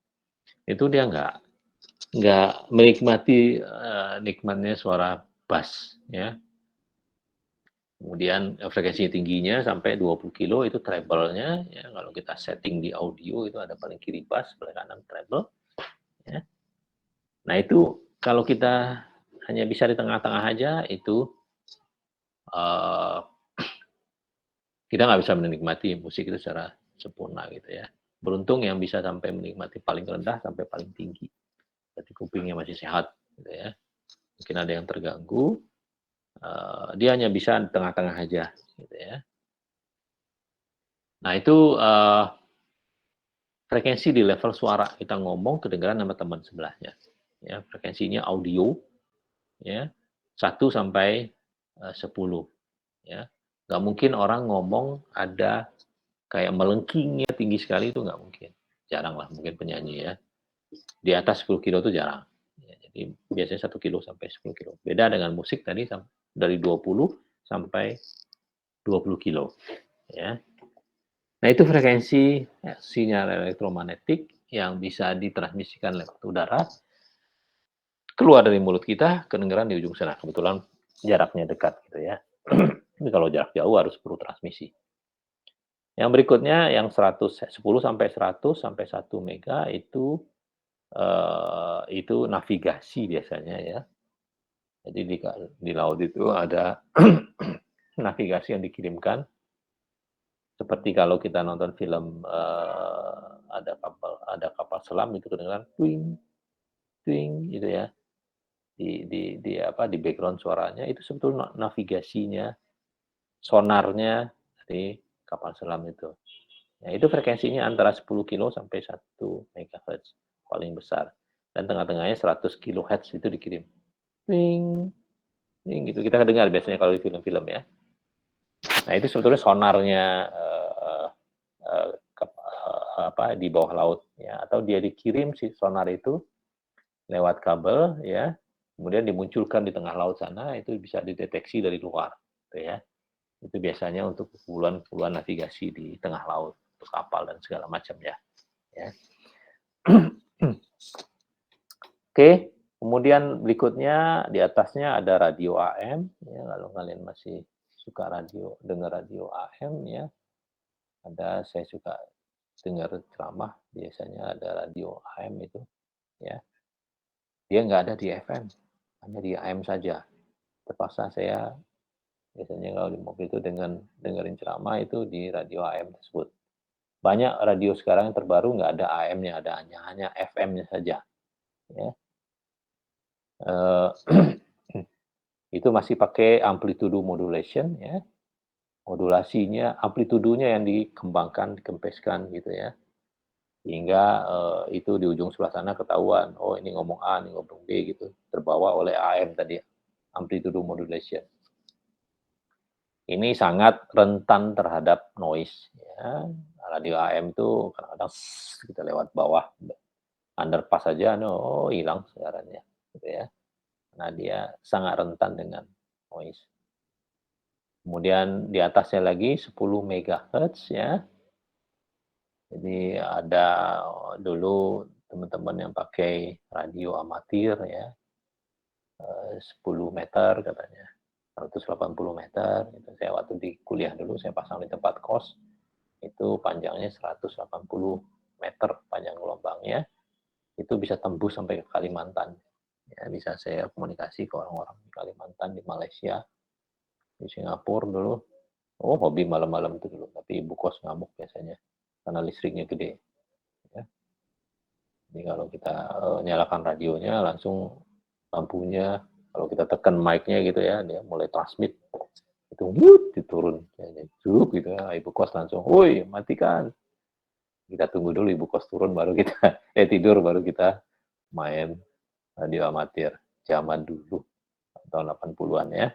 Itu dia nggak menikmati nikmatnya suara bass ya. Kemudian frekuensi tingginya sampai 20 kilo itu treble-nya ya, kalau kita setting di audio itu ada paling kiri bass, paling kanan treble ya. Nah, itu kalau kita hanya bisa di tengah-tengah aja itu kita nggak bisa menikmati musik itu secara sempurna gitu ya. Beruntung yang bisa sampai menikmati paling rendah sampai paling tinggi. Berarti kupingnya masih sehat gitu ya. Mungkin ada yang terganggu, dia hanya bisa di tengah-tengah aja gitu ya. Nah, itu frekuensi di level suara, kita ngomong kedengaran sama teman sebelahnya. Ya, frekuensinya audio ya 1 sampai 10 ya. Nggak mungkin orang ngomong ada kayak melengkingnya tinggi sekali, itu nggak mungkin. Jarang lah mungkin penyanyi ya. Di atas 10 kilo itu jarang. Ya, jadi biasanya 1 kilo sampai 10 kilo. Beda dengan musik tadi dari 20 sampai 20 kilo. Ya. Nah, itu frekuensi sinyal elektromagnetik yang bisa ditransmisikan lewat udara, keluar dari mulut kita, kedengaran di ujung sana. Kebetulan jaraknya dekat gitu ya. Tapi kalau jarak jauh harus perlu transmisi. Yang berikutnya yang 10 sampai 100 sampai 1 mega itu navigasi biasanya ya. Jadi di laut itu ada navigasi yang dikirimkan. Seperti kalau kita nonton film ada kapal selam itu kedengaran twing twing gitu ya. Di background suaranya itu sebetulnya navigasinya, sonarnya dari kapal selam itu. Nah, itu frekuensinya antara 10 kilo sampai 1 MHz paling besar. Dan tengah-tengahnya 100 kHz itu dikirim. Ting, ting gitu. Kita dengar biasanya kalau di film-film ya. Nah, itu sebetulnya sonarnya di bawah laut ya, atau dia dikirim si sonar itu lewat kabel ya. Kemudian dimunculkan di tengah laut sana, itu bisa dideteksi dari luar gitu ya. Itu biasanya untuk keperluan navigasi di tengah laut, untuk kapal dan segala macam ya. Oke, kemudian berikutnya di atasnya ada radio AM ya, kalau kalian masih suka dengar radio AM ya. Saya suka dengar ceramah, biasanya ada radio AM itu ya. Dia nggak ada di FM, hanya di AM saja. Terpaksa saya biasanya kalau di mobil itu dengerin ceramah itu di radio AM tersebut. Banyak radio sekarang yang terbaru nggak ada AM-nya, hanya FM-nya saja. Ya. Itu masih pakai amplitude modulation ya. Modulasinya, amplitudonya yang dikempeskan gitu ya. Hingga itu di ujung sebelah sana ketahuan, oh ini ngomong A, ini ngomong B gitu. Terbawa oleh AM tadi, amplitude modulation. Ini sangat rentan terhadap noise ya. Radio AM itu kadang-kadang kita lewat bawah underpass saja hilang siarannya gitu ya. Nah, dia sangat rentan dengan noise. Kemudian di atasnya lagi 10 MHz ya. Jadi ada dulu teman-teman yang pakai radio amatir ya. 10 meter katanya. 180 meter gitu. Saya waktu di kuliah dulu saya pasang di tempat kos. Itu panjangnya 180 meter panjang gelombangnya. Itu bisa tembus sampai ke Kalimantan. Ya, bisa saya komunikasi ke orang-orang di Kalimantan, di Malaysia, di Singapura dulu. Oh, hobi malam-malam itu dulu, tapi ibu kos ngamuk biasanya karena listriknya gede. Ya. Jadi kalau kita nyalakan radionya, langsung lampunya, kalau kita tekan mic-nya gitu ya, dia mulai transmit, itu diturun, gitu ya, ibu kos langsung, woi matikan. Kita tunggu dulu ibu kos turun, baru kita tidur, baru kita main radio amatir zaman dulu, tahun 80-an ya.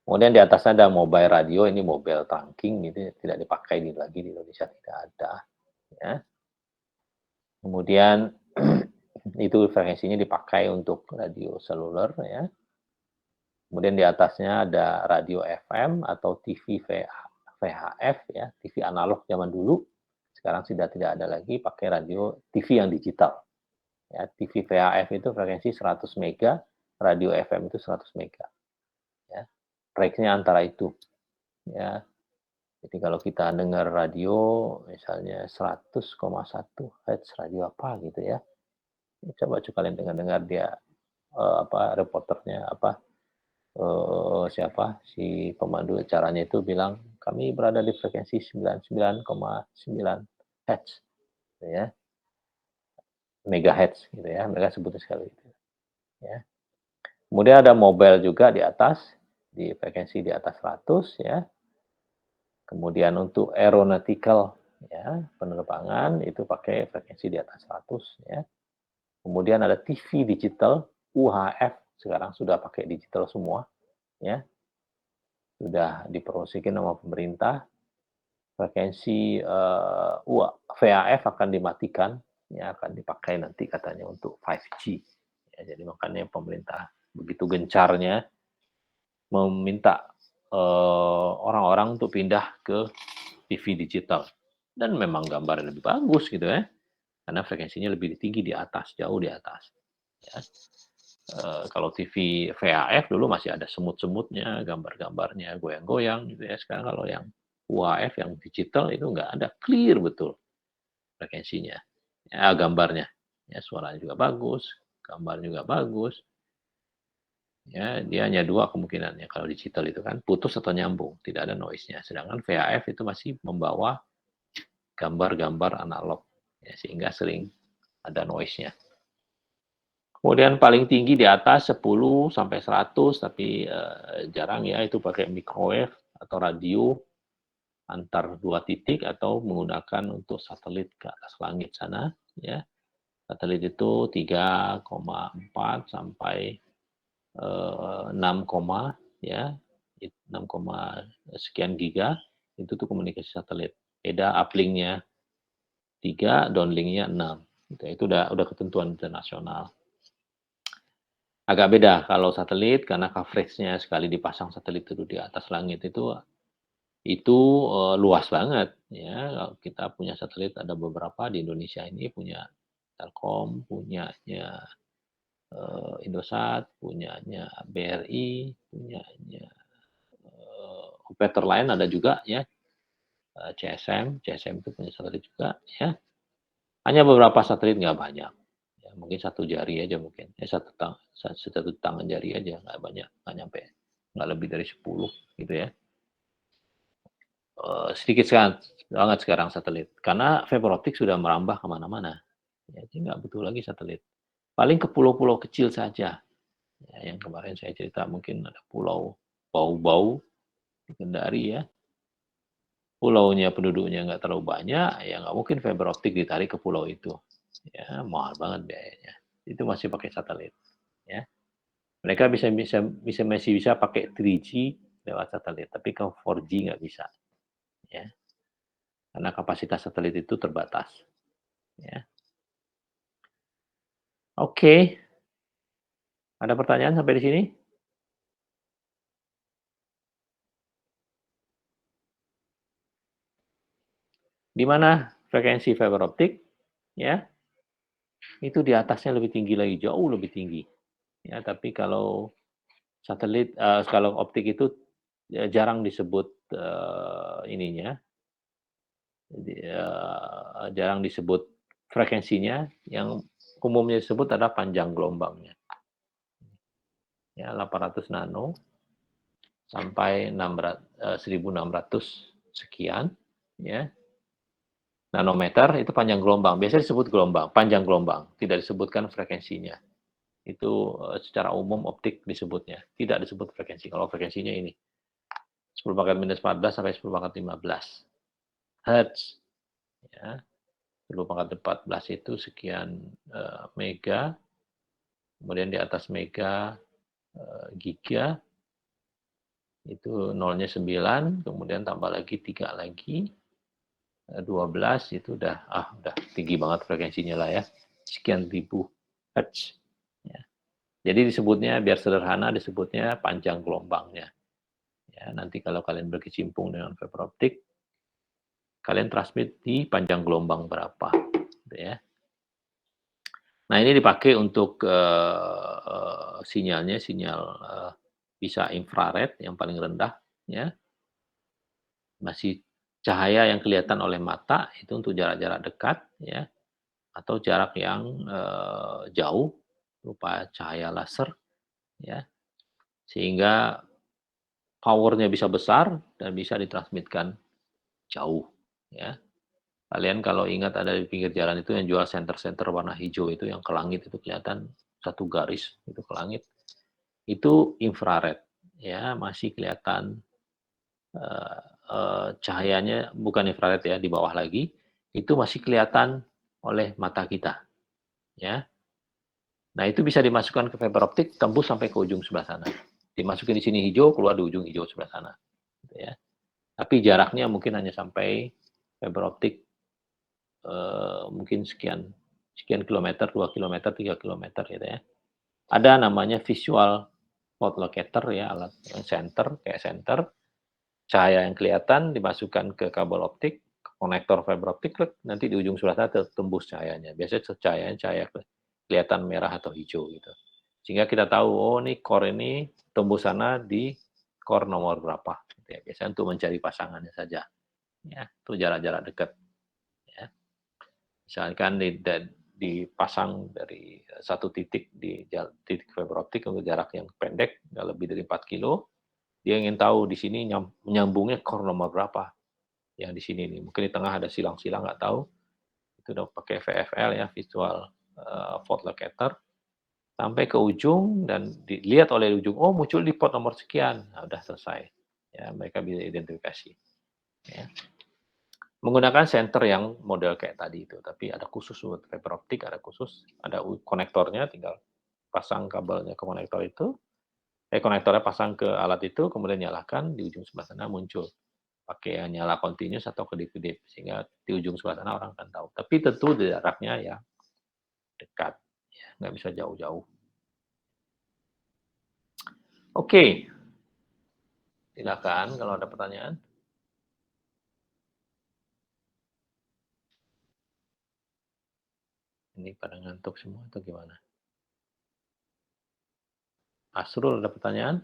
Kemudian di atasnya ada mobile radio, ini mobile trunking, itu tidak dipakai lagi di Indonesia, tidak ada. Ya. Kemudian itu frekuensinya dipakai untuk radio seluler ya. Kemudian di atasnya ada radio FM atau TV VHF ya, TV analog zaman dulu. Sekarang sudah tidak ada lagi, pakai radio TV yang digital. Ya, TV VHF itu frekuensi 100 mega, radio FM itu 100 mega. Ya. Range-nya antara itu. Ya. Jadi kalau kita dengar radio misalnya 100,1 Hz radio apa gitu ya. Coba kalian dengar dia reporternya siapa si pemandu acaranya itu bilang kami berada di frekuensi 99,9 Hz gitu ya. Megahertz gitu ya. Mereka sebutnya sekali itu. Ya. Kemudian ada mobile juga di atas, di frekuensi di atas 100 ya. Kemudian untuk aeronautical ya, penerbangan itu pakai frekuensi di atas 100 ya. Kemudian ada TV digital UHF, sekarang sudah pakai digital semua ya. Sudah dipromosikan sama pemerintah. Frekuensi VHF akan dimatikan ya, akan dipakai nanti katanya untuk 5G. Ya, jadi makanya pemerintah begitu gencarnya meminta orang-orang untuk pindah ke TV digital, dan memang gambarnya lebih bagus gitu ya, karena frekuensinya lebih tinggi di atas, jauh di atas ya. Kalau TV VHF dulu masih ada semut-semutnya, gambar-gambarnya goyang-goyang gitu ya. Sekarang kalau yang UHF yang digital itu nggak ada, clear betul frekuensinya ya, gambarnya ya, suaranya juga bagus, gambar juga bagus. Ya, dia hanya dua kemungkinannya kalau digital itu kan, putus atau nyambung, tidak ada noise-nya. Sedangkan VHF itu masih membawa gambar-gambar analog, ya, sehingga sering ada noise-nya. Kemudian paling tinggi di atas 10 sampai 100, tapi jarang ya, itu pakai microwave atau radio antar dua titik atau menggunakan untuk satelit ke atas langit sana. Ya. Satelit itu 3,4 sampai 6, ya 6, sekian giga itu tuh komunikasi satelit. Beda uplinknya 3, downlinknya 6. Itu udah ketentuan internasional. Agak beda kalau satelit karena coveragenya sekali dipasang satelit itu di atas langit itu luas banget ya. Kita punya satelit ada beberapa di Indonesia ini, punya Telkom, punyanya Indosat, punyanya BRI, punyanya operator lain ada juga ya, CSM itu punya satelit juga ya. Hanya beberapa satelit, nggak banyak. Ya, mungkin satu jari aja mungkin, satu tangan jari aja, nggak banyak, nggak nyampe, nggak lebih dari 10 gitu ya. Sedikit banget sekarang satelit, karena fiber optik sudah merambah kemana-mana. Ya, jadi nggak butuh lagi satelit. Paling ke pulau-pulau kecil saja. Ya, yang kemarin saya cerita mungkin ada pulau Bau-Bau di Kendari ya. Pulaunya penduduknya nggak terlalu banyak, ya nggak mungkin fiber optik ditarik ke pulau itu. Ya, mahal banget biayanya. Itu masih pakai satelit. Ya. Mereka masih bisa pakai 3G lewat satelit, tapi kalau 4G nggak bisa. Ya. Karena kapasitas satelit itu terbatas. Ya. Oke. Ada pertanyaan sampai di sini? Di mana frekuensi fiber optik? Ya, itu di atasnya lebih tinggi lagi, jauh lebih tinggi. Ya, tapi kalau satelit, kalau optik itu jarang disebut jarang disebut frekuensinya. Yang umumnya disebut adalah panjang gelombangnya. Ya, 800 nano sampai 1600 sekian, ya. Nanometer itu panjang gelombang. Biasanya disebut gelombang, panjang gelombang, tidak disebutkan frekuensinya. Itu secara umum optik disebutnya, tidak disebut frekuensi. Kalau frekuensinya ini 10 pangkat minus 14 sampai 10 pangkat 15 Hertz. Ya. 10 pangkat 14 itu sekian mega, kemudian di atas mega giga, itu nolnya 9, kemudian tambah lagi 3 lagi, 12, itu udah tinggi banget frekuensinya lah ya, sekian ribu Hertz. Ya. Jadi disebutnya, biar sederhana, disebutnya panjang gelombangnya. Ya, nanti kalau kalian berkecimpung dengan fiber optik, kalian transmit di panjang gelombang berapa, gitu ya. Nah, ini dipakai untuk sinyalnya, sinyal bisa infrared yang paling rendah, ya. Masih cahaya yang kelihatan oleh mata itu untuk jarak-jarak dekat, ya, atau jarak yang jauh berupa cahaya laser, ya, sehingga powernya bisa besar dan bisa ditransmitkan jauh, ya. Kalian kalau ingat ada di pinggir jalan itu yang jual senter-senter warna hijau itu yang ke langit itu kelihatan satu garis itu ke langit, itu infrared, ya, masih kelihatan cahayanya, bukan infrared ya, di bawah lagi, itu masih kelihatan oleh mata kita, ya. Nah, itu bisa dimasukkan ke fiber optik, tembus sampai ke ujung sebelah sana. Dimasukin di sini hijau, keluar di ujung hijau sebelah sana, gitu ya. Tapi jaraknya mungkin hanya sampai fiber optik mungkin sekian kilometer, 2 kilometer, 3 kilometer gitu ya. Ada namanya visual photolocator ya, alat center, kayak center. Cahaya yang kelihatan dimasukkan ke kabel optik, ke konektor fiber optik, nanti di ujung sebelah sana tembus cahayanya. Biasanya cahaya kelihatan merah atau hijau gitu. Sehingga kita tahu, oh ini core ini tembus sana di core nomor berapa. Gitu ya. Biasanya untuk mencari pasangannya saja. Ya, itu jarak-jarak dekat. Ya. Misalkan dipasang dari satu titik di titik fiber optik untuk jarak yang pendek, nggak lebih dari 4 kilo, dia ingin tahu di sini menyambungnya core nomor berapa yang di sini nih. Mungkin di tengah ada silang-silang, nggak tahu. Itu udah pakai VFL ya, visual photolocator, sampai ke ujung dan dilihat oleh ujung, oh muncul di port nomor sekian, nah, udah selesai. Ya, mereka bisa identifikasi. Ya. Menggunakan center yang model kayak tadi itu, tapi ada khusus buat fiber optik, ada khusus, ada konektornya, tinggal pasang kabelnya ke konektor itu, konektornya pasang ke alat itu, kemudian nyalakan, di ujung sebelah sana muncul. Pakai yang nyala continuous atau kedip-kedip, sehingga di ujung sebelah sana orang akan tahu. Tapi tentu jaraknya ya dekat, ya, nggak bisa jauh-jauh. Oke. Silakan kalau ada pertanyaan. Ini pada ngantuk semua atau gimana? Asrul, ada pertanyaan?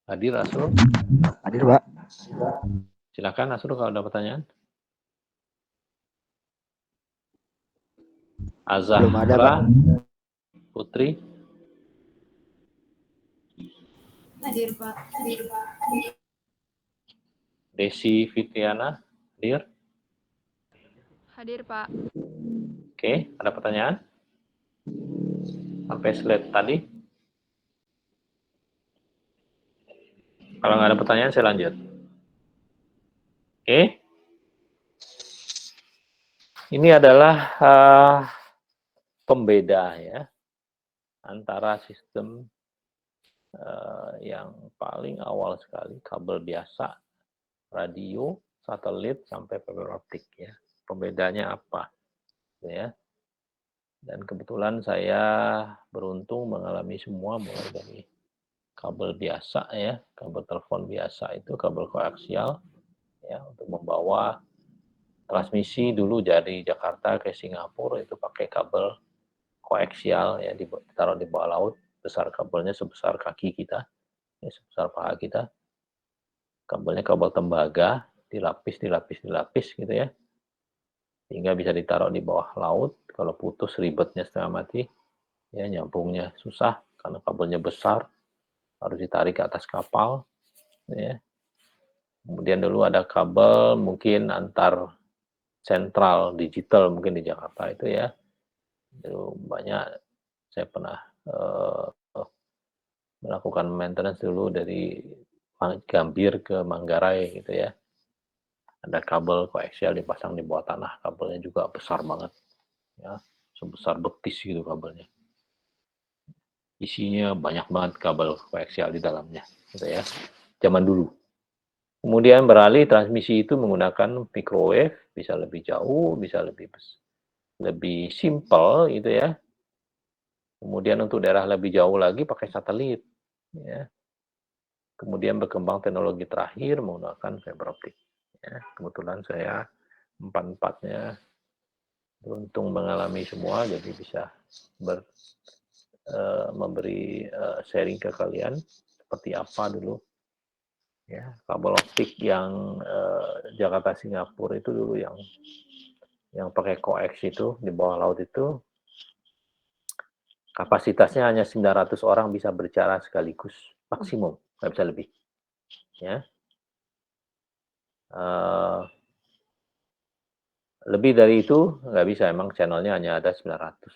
Hadir Asrul? Hadir, Pak. Silakan Asrul kalau ada pertanyaan. Belum ada, Pak. Azahra Putri. Hadir, Pak. Desi Fitriana, hadir. Hadir, Pak. Oke, ada pertanyaan? Sampai slide tadi. Kalau nggak ada pertanyaan, saya lanjut. Oke. Ini adalah pembeda ya antara sistem yang paling awal sekali, kabel biasa, radio, satelit, sampai fiber optik ya. Pembedanya apa? Ya. Dan kebetulan saya beruntung mengalami semua, mulai dari kabel biasa ya, kabel telepon biasa itu kabel koaksial ya, untuk membawa transmisi dulu dari Jakarta ke Singapura itu pakai kabel koaksial ya, ditaruh di bawah laut, besar kabelnya sebesar kaki kita, ya, sebesar paha kita. Kabelnya kabel tembaga, dilapis gitu ya. sehingga bisa ditaruh di bawah laut. Kalau putus ribetnya setengah mati, ya nyambungnya susah karena kabelnya besar, harus ditarik ke atas kapal. Ya. Kemudian dulu ada kabel mungkin antar sentral digital mungkin di Jakarta itu ya. Itu banyak saya pernah melakukan maintenance dulu dari Gambir ke Manggarai gitu ya. Ada kabel koaksial dipasang di bawah tanah, kabelnya juga besar banget. Ya, sebesar betis gitu kabelnya. Isinya banyak banget kabel koaksial di dalamnya gitu ya. Zaman dulu. Kemudian beralih transmisi itu menggunakan microwave, bisa lebih jauh, bisa lebih simple gitu ya. Kemudian untuk daerah lebih jauh lagi pakai satelit ya. Kemudian berkembang teknologi terakhir menggunakan fiber optik. Ya, kebetulan saya empat-empatnya beruntung mengalami semua, jadi bisa memberi sharing ke kalian seperti apa dulu. Ya, kabel optik yang Jakarta Singapura itu dulu yang pakai coax itu di bawah laut itu kapasitasnya hanya 900 orang bisa berbicara sekaligus maksimum, nggak bisa lebih. Ya. Lebih dari itu nggak bisa, emang channelnya hanya ada 900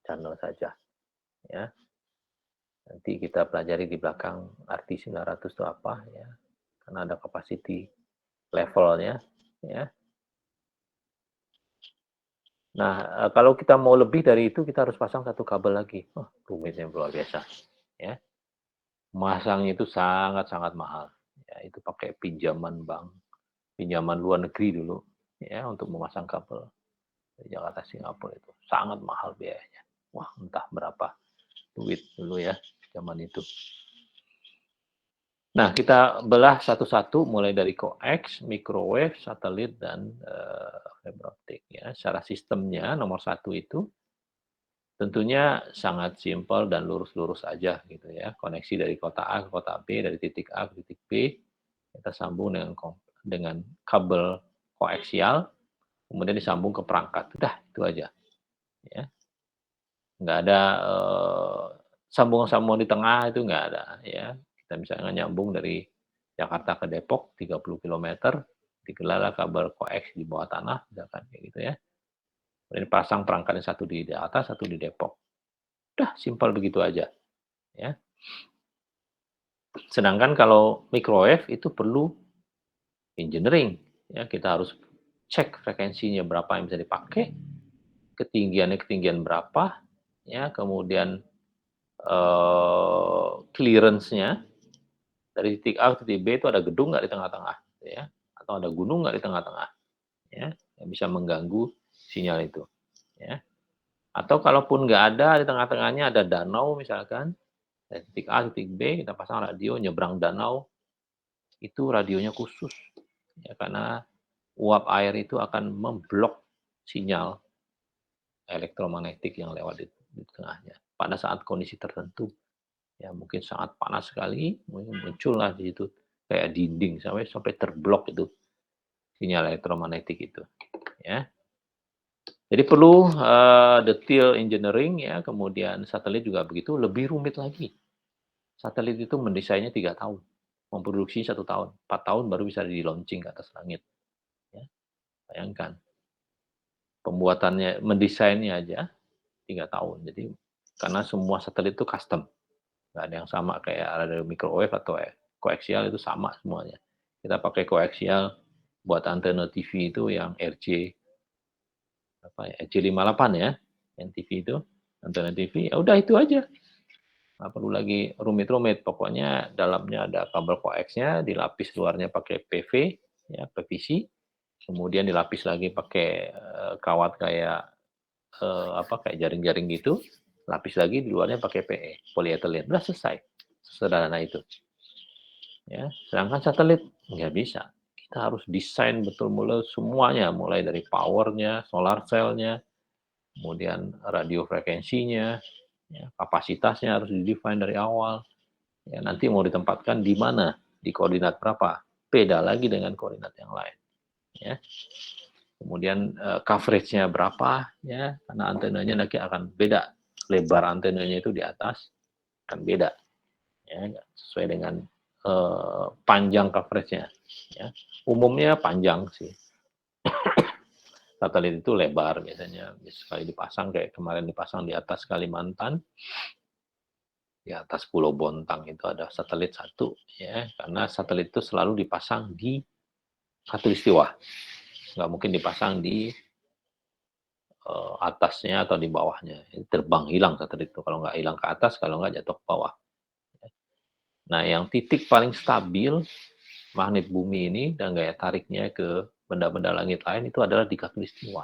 channel saja. Ya. Nanti kita pelajari di belakang arti 900 itu apa ya. Karena ada capacity levelnya ya. Nah, kalau kita mau lebih dari itu kita harus pasang satu kabel lagi. Oh, rumitnya luar biasa ya. Masangnya itu sangat-sangat mahal. Ya, itu pakai pinjaman bank, pinjaman luar negeri dulu ya untuk memasang kabel dari Jakarta Singapura itu sangat mahal biayanya. Wah, entah berapa duit dulu ya zaman itu. Nah, kita belah satu-satu mulai dari coax, microwave, satelit, dan fiber optik ya. Secara sistemnya nomor satu itu tentunya sangat simpel dan lurus-lurus aja gitu ya. Koneksi dari kota A ke kota B, dari titik A ke titik B, kita sambung dengan kabel koaksial, kemudian disambung ke perangkat. Udah, itu aja. Ya. Nggak ada sambung-sambung di tengah, itu nggak ada. Ya. Kita misalnya nyambung dari Jakarta ke Depok, 30 km, digelar kabel koax di bawah tanah, misalkan kayak gitu ya. Kemudian pasang perangkatnya satu di atas, satu di Depok. Udah, simpel begitu aja. Ya. Sedangkan kalau microwave itu perlu engineering. Ya, kita harus cek frekuensinya berapa yang bisa dipakai, ketinggiannya ketinggian berapa, ya, kemudian clearance-nya dari titik A ke titik B itu ada gedung nggak di tengah-tengah, ya, atau ada gunung nggak di tengah-tengah, ya, yang bisa mengganggu sinyal itu, ya. Atau kalaupun nggak ada di tengah-tengahnya ada danau misalkan, dari titik A ke titik B kita pasang radio nyebrang danau, itu radionya khusus, ya, karena uap air itu akan memblok sinyal elektromagnetik yang lewat di tengahnya. Pada saat kondisi tertentu, ya mungkin sangat panas sekali, mungkin muncullah di situ kayak dinding sampai terblok itu sinyal elektromagnetik itu. Ya. Jadi perlu detail engineering ya, kemudian satelit juga begitu, lebih rumit lagi. Satelit itu mendesainnya 3 tahun, memproduksi 1 tahun, 4 tahun baru bisa di launching ke atas langit. Ya. Bayangkan, pembuatannya, mendesainnya aja 3 tahun. Jadi karena semua satelit itu custom, nggak ada yang sama kayak radio microwave atau koaksial itu sama semuanya. Kita pakai koaksial buat antena TV itu yang RJ apa ya, RJ58 ya, yang TV itu antena TV, ya udah itu aja. Nggak perlu lagi rumit-rumit. Pokoknya dalamnya ada kabel koaksnya, dilapis luarnya pakai PV, ya PVC, kemudian dilapis lagi pakai kawat kayak kayak jaring-jaring gitu, lapis lagi di luarnya pakai PE, polyethylene. Udah selesai. Sederhana itu. Ya, sedangkan satelit nggak bisa. Kita harus desain betul semuanya, mulai dari powernya, solar cell-nya, kemudian radio frekuensinya, ya, kapasitasnya harus di-define dari awal. Ya, nanti mau ditempatkan di mana, di koordinat berapa, beda lagi dengan koordinat yang lain. Ya. kemudian coverage-nya berapa, ya, karena antenanya nanti akan beda, lebar antenanya itu di atas akan beda, ya, sesuai dengan panjang coverage-nya. Ya. Umumnya panjang sih. Satelit itu lebar biasanya, sekali dipasang kayak kemarin dipasang di atas Kalimantan, di atas Pulau Bontang itu ada satelit satu, ya, karena satelit itu selalu dipasang di khatulistiwa, nggak mungkin dipasang di atasnya atau di bawahnya, terbang hilang satelit itu, kalau nggak hilang ke atas, kalau nggak jatuh ke bawah. Nah, yang titik paling stabil magnet bumi ini dan gaya tariknya ke benda-benda langit lain itu adalah di khatulistiwa.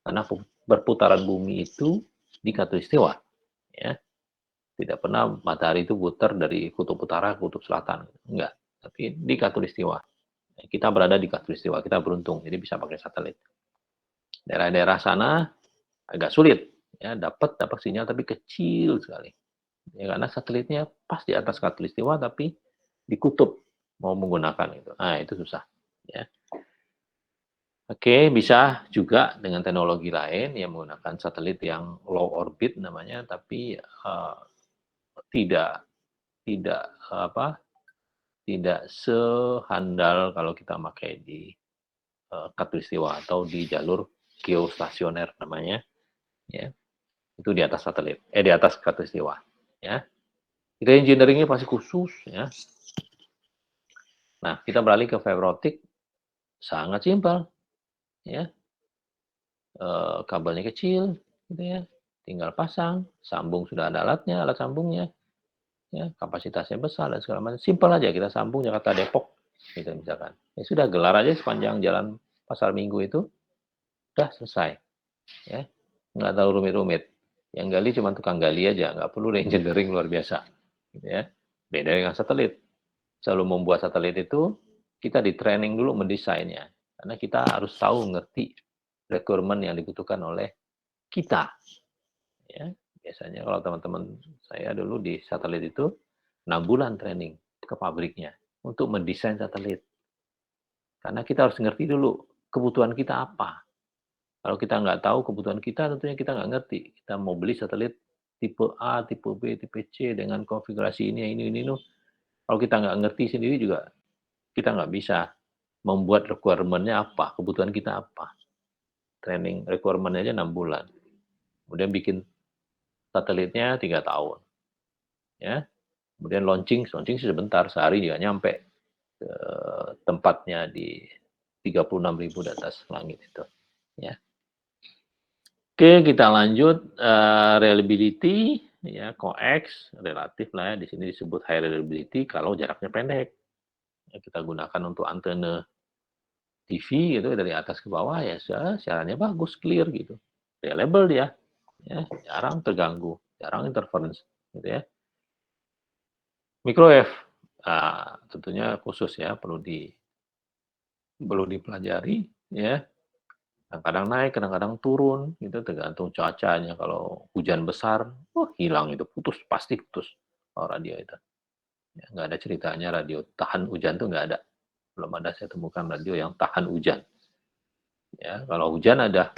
Karena berputaran bumi itu di khatulistiwa, ya. Tidak pernah matahari itu putar dari kutub utara ke kutub selatan, enggak. Tapi di khatulistiwa. Kita berada di khatulistiwa, kita beruntung, jadi bisa pakai satelit. Daerah-daerah sana agak sulit, ya, dapat sinyal tapi kecil sekali. Ya, karena satelitnya pas di atas khatulistiwa tapi di kutub mau menggunakan itu. Nah, itu susah, ya. Oke, bisa juga dengan teknologi lain yang menggunakan satelit yang low orbit namanya, tapi tidak tidak sehandal kalau kita pakai di khatulistiwa atau di jalur geostasioner namanya, ya. Itu di atas satelit, di atas khatulistiwa, ya. Itu engineering-nya pasti khusus, ya. Nah, kita beralih ke fiber optik, sangat simpel, ya. Kabelnya kecil, gitu ya. Tinggal pasang, sambung sudah ada alatnya, alat sambungnya, ya. Kapasitasnya besar dan segala macam. Simpel aja kita sambung Jakarta Depok, gitu misalkan. Ya sudah, gelar aja sepanjang jalan Pasar Minggu itu, udah selesai, ya. Nggak terlalu rumit-rumit. Yang gali cuma tukang gali aja, nggak perlu engineering luar biasa, gitu ya. Beda dengan satelit. Selalu membuat satelit itu, kita di training dulu mendesainnya. Karena kita harus tahu, ngerti requirement yang dibutuhkan oleh kita. Ya, biasanya kalau teman-teman saya dulu di satelit itu 6 bulan training ke pabriknya untuk mendesain satelit. Karena kita harus ngerti dulu kebutuhan kita apa. Kalau kita nggak tahu kebutuhan kita, tentunya kita nggak ngerti. Kita mau beli satelit tipe A, tipe B, tipe C dengan konfigurasi ini. Kalau kita nggak ngerti sendiri juga, kita nggak bisa membuat requirement-nya apa, kebutuhan kita apa. Training requirement-nya aja 6 bulan. Kemudian bikin satelitnya 3 tahun. Ya. Kemudian launching sebentar, sehari juga nyampe ke tempatnya di 36.000 di atas langit itu. Ya. Oke, kita lanjut. Reliability, ya, coax, relatif lah ya. Di sini disebut high reliability kalau jaraknya pendek. Ya, kita gunakan untuk antena TV gitu dari atas ke bawah, ya siarannya bagus, clear gitu. Reliable dia, ya, jarang terganggu, jarang interference, gitu ya. Microwave, tentunya khusus ya, perlu dipelajari, ya. Kadang-kadang naik, kadang-kadang turun, gitu tergantung cuacanya. Kalau hujan besar, hilang itu, putus, pasti putus radio itu. Ya, nggak ada ceritanya radio tahan hujan tuh nggak ada. Belum ada saya temukan radio yang tahan hujan. Ya, kalau hujan ada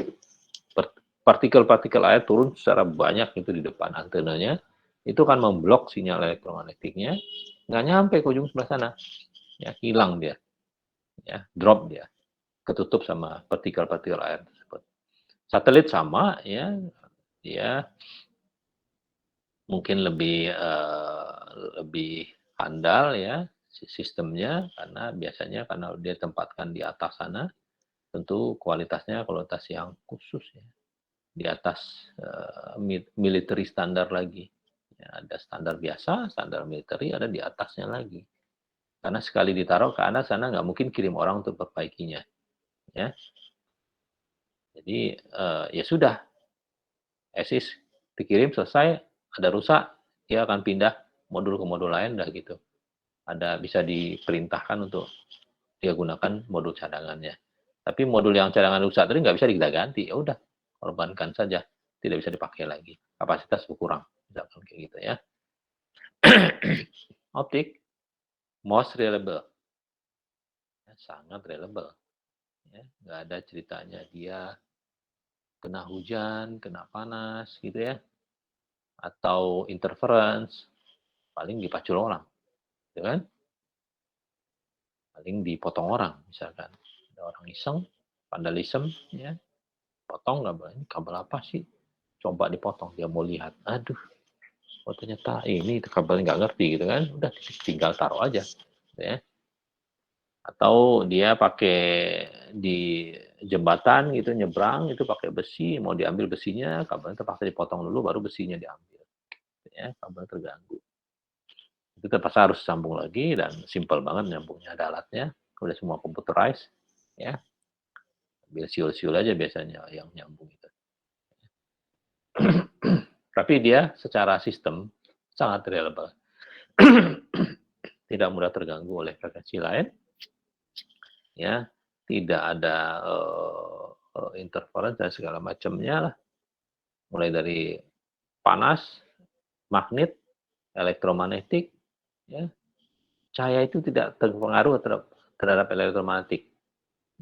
partikel-partikel air turun secara banyak itu di depan antenanya, itu kan memblok sinyal elektromagnetiknya, nggak nyampe ke ujung sebelah sana, ya, hilang dia, ya, drop dia, ketutup sama partikel-partikel air tersebut. Satelit sama, ya, dia mungkin lebih handal ya sistemnya, karena biasanya karena dia tempatkan di atas sana, tentu kualitasnya kualitas yang khusus ya, di atas military standar lagi. Ya, ada standar biasa, standar military, ada di atasnya lagi. Karena sekali ditaruh ke atas sana nggak mungkin kirim orang untuk perbaikinya. Ya. Jadi ya sudah, ESIS dikirim selesai, ada rusak, dia akan pindah modul ke modul lain, dah gitu. Ada bisa diperintahkan untuk dia gunakan modul cadangannya. Tapi modul yang cadangan rusak tadi nggak bisa kita ganti, ya udah, korbankan saja, tidak bisa dipakai lagi, kapasitas berkurang, misalkan kayak gitu ya. Optik most reliable, ya, sangat reliable, ya, nggak ada ceritanya dia kena hujan, kena panas gitu ya, atau interference, paling dipacul orang, gitu kan? Paling dipotong orang, misalkan ada orang iseng, vandalisme, ya, potong nggak boleh. Ini kabel apa sih? Coba dipotong, dia mau lihat, aduh, oh ternyata ini itu kabel nggak ngerti gitu kan? Udah tinggal taruh aja, gitu ya. Atau dia pakai di jembatan gitu nyebrang itu pakai besi, mau diambil besinya, kabelnya terpaksa dipotong dulu baru besinya diambil, ya, kabel terganggu. Itu terpaksa harus sambung lagi dan simple banget nyambungnya, ada alatnya, udah semua computerized, ya. Ambil siul-siul aja biasanya yang nyambung itu. Tapi dia secara sistem sangat reliable. Tidak mudah terganggu oleh frekuensi lain, ya, tidak ada interference dan segala macamnya lah, mulai dari panas, magnet, elektromagnetik, ya, cahaya itu tidak terpengaruh terhadap elektromagnetik,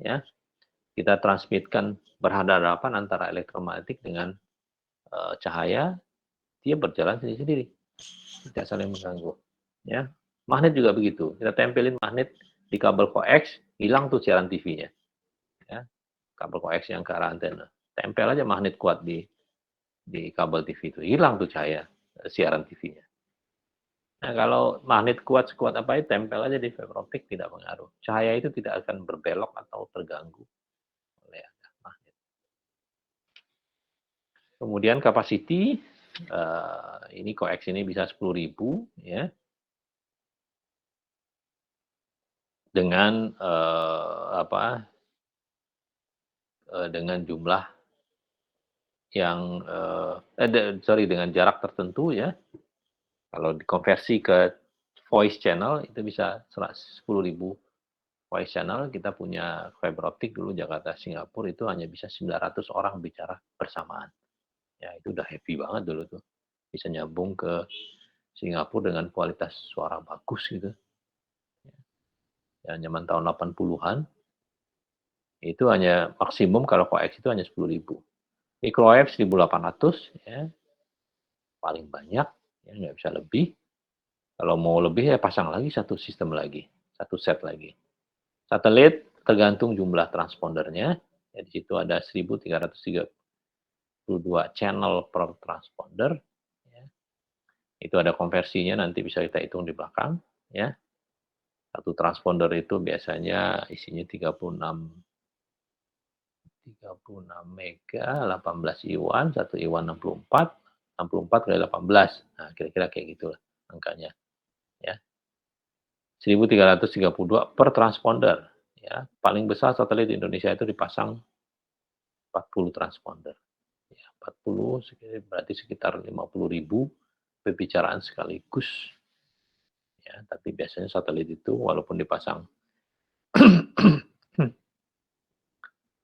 ya, kita transmitkan berhadapan antara elektromagnetik dengan cahaya, dia berjalan sendiri-sendiri, tidak saling mengganggu, ya. Magnet juga begitu, kita tempelin magnet di kabel koax, hilang tuh siaran TV-nya, ya. Kabel koax yang ke arah antena, tempel aja magnet kuat di kabel TV itu, hilang tuh cahaya siaran TV-nya. Nah, kalau magnet kuat sekuat apa itu, tempel aja di fiber optik, tidak pengaruh. Cahaya itu tidak akan berbelok atau terganggu oleh magnet. Kemudian capacity, ini coax ini bisa 10.000, ya. Dengan dengan jumlah yang dengan jarak tertentu, ya. Kalau dikonversi ke voice channel itu bisa 10.000 voice channel. Kita punya fiber optik dulu Jakarta Singapura itu hanya bisa 900 orang bicara bersamaan. Ya, itu udah happy banget dulu tuh. Bisa nyambung ke Singapura dengan kualitas suara bagus gitu. Ya, zaman tahun 80-an itu hanya maksimum kalau coax itu hanya 10.000. Microwave 1.800, ya. Paling banyak, ya, nggak bisa lebih. Kalau mau lebih ya pasang lagi satu sistem lagi, satu set lagi. Satelit tergantung jumlah transpondernya. Ya, di situ ada 1.332 channel per transponder. Ya. Itu ada konversinya, nanti bisa kita hitung di belakang. Ya. Satu transponder itu biasanya isinya 36 mega, 18 iwan, 1 iwan 64 kali 18. Nah, kira-kira kayak gitulah angkanya. Ya. 1.332 per transponder. Ya. Paling besar satelit di Indonesia itu dipasang 40 transponder. Ya, 40 berarti sekitar 50.000 pembicaraan sekaligus. Ya, tapi biasanya satelit itu walaupun dipasang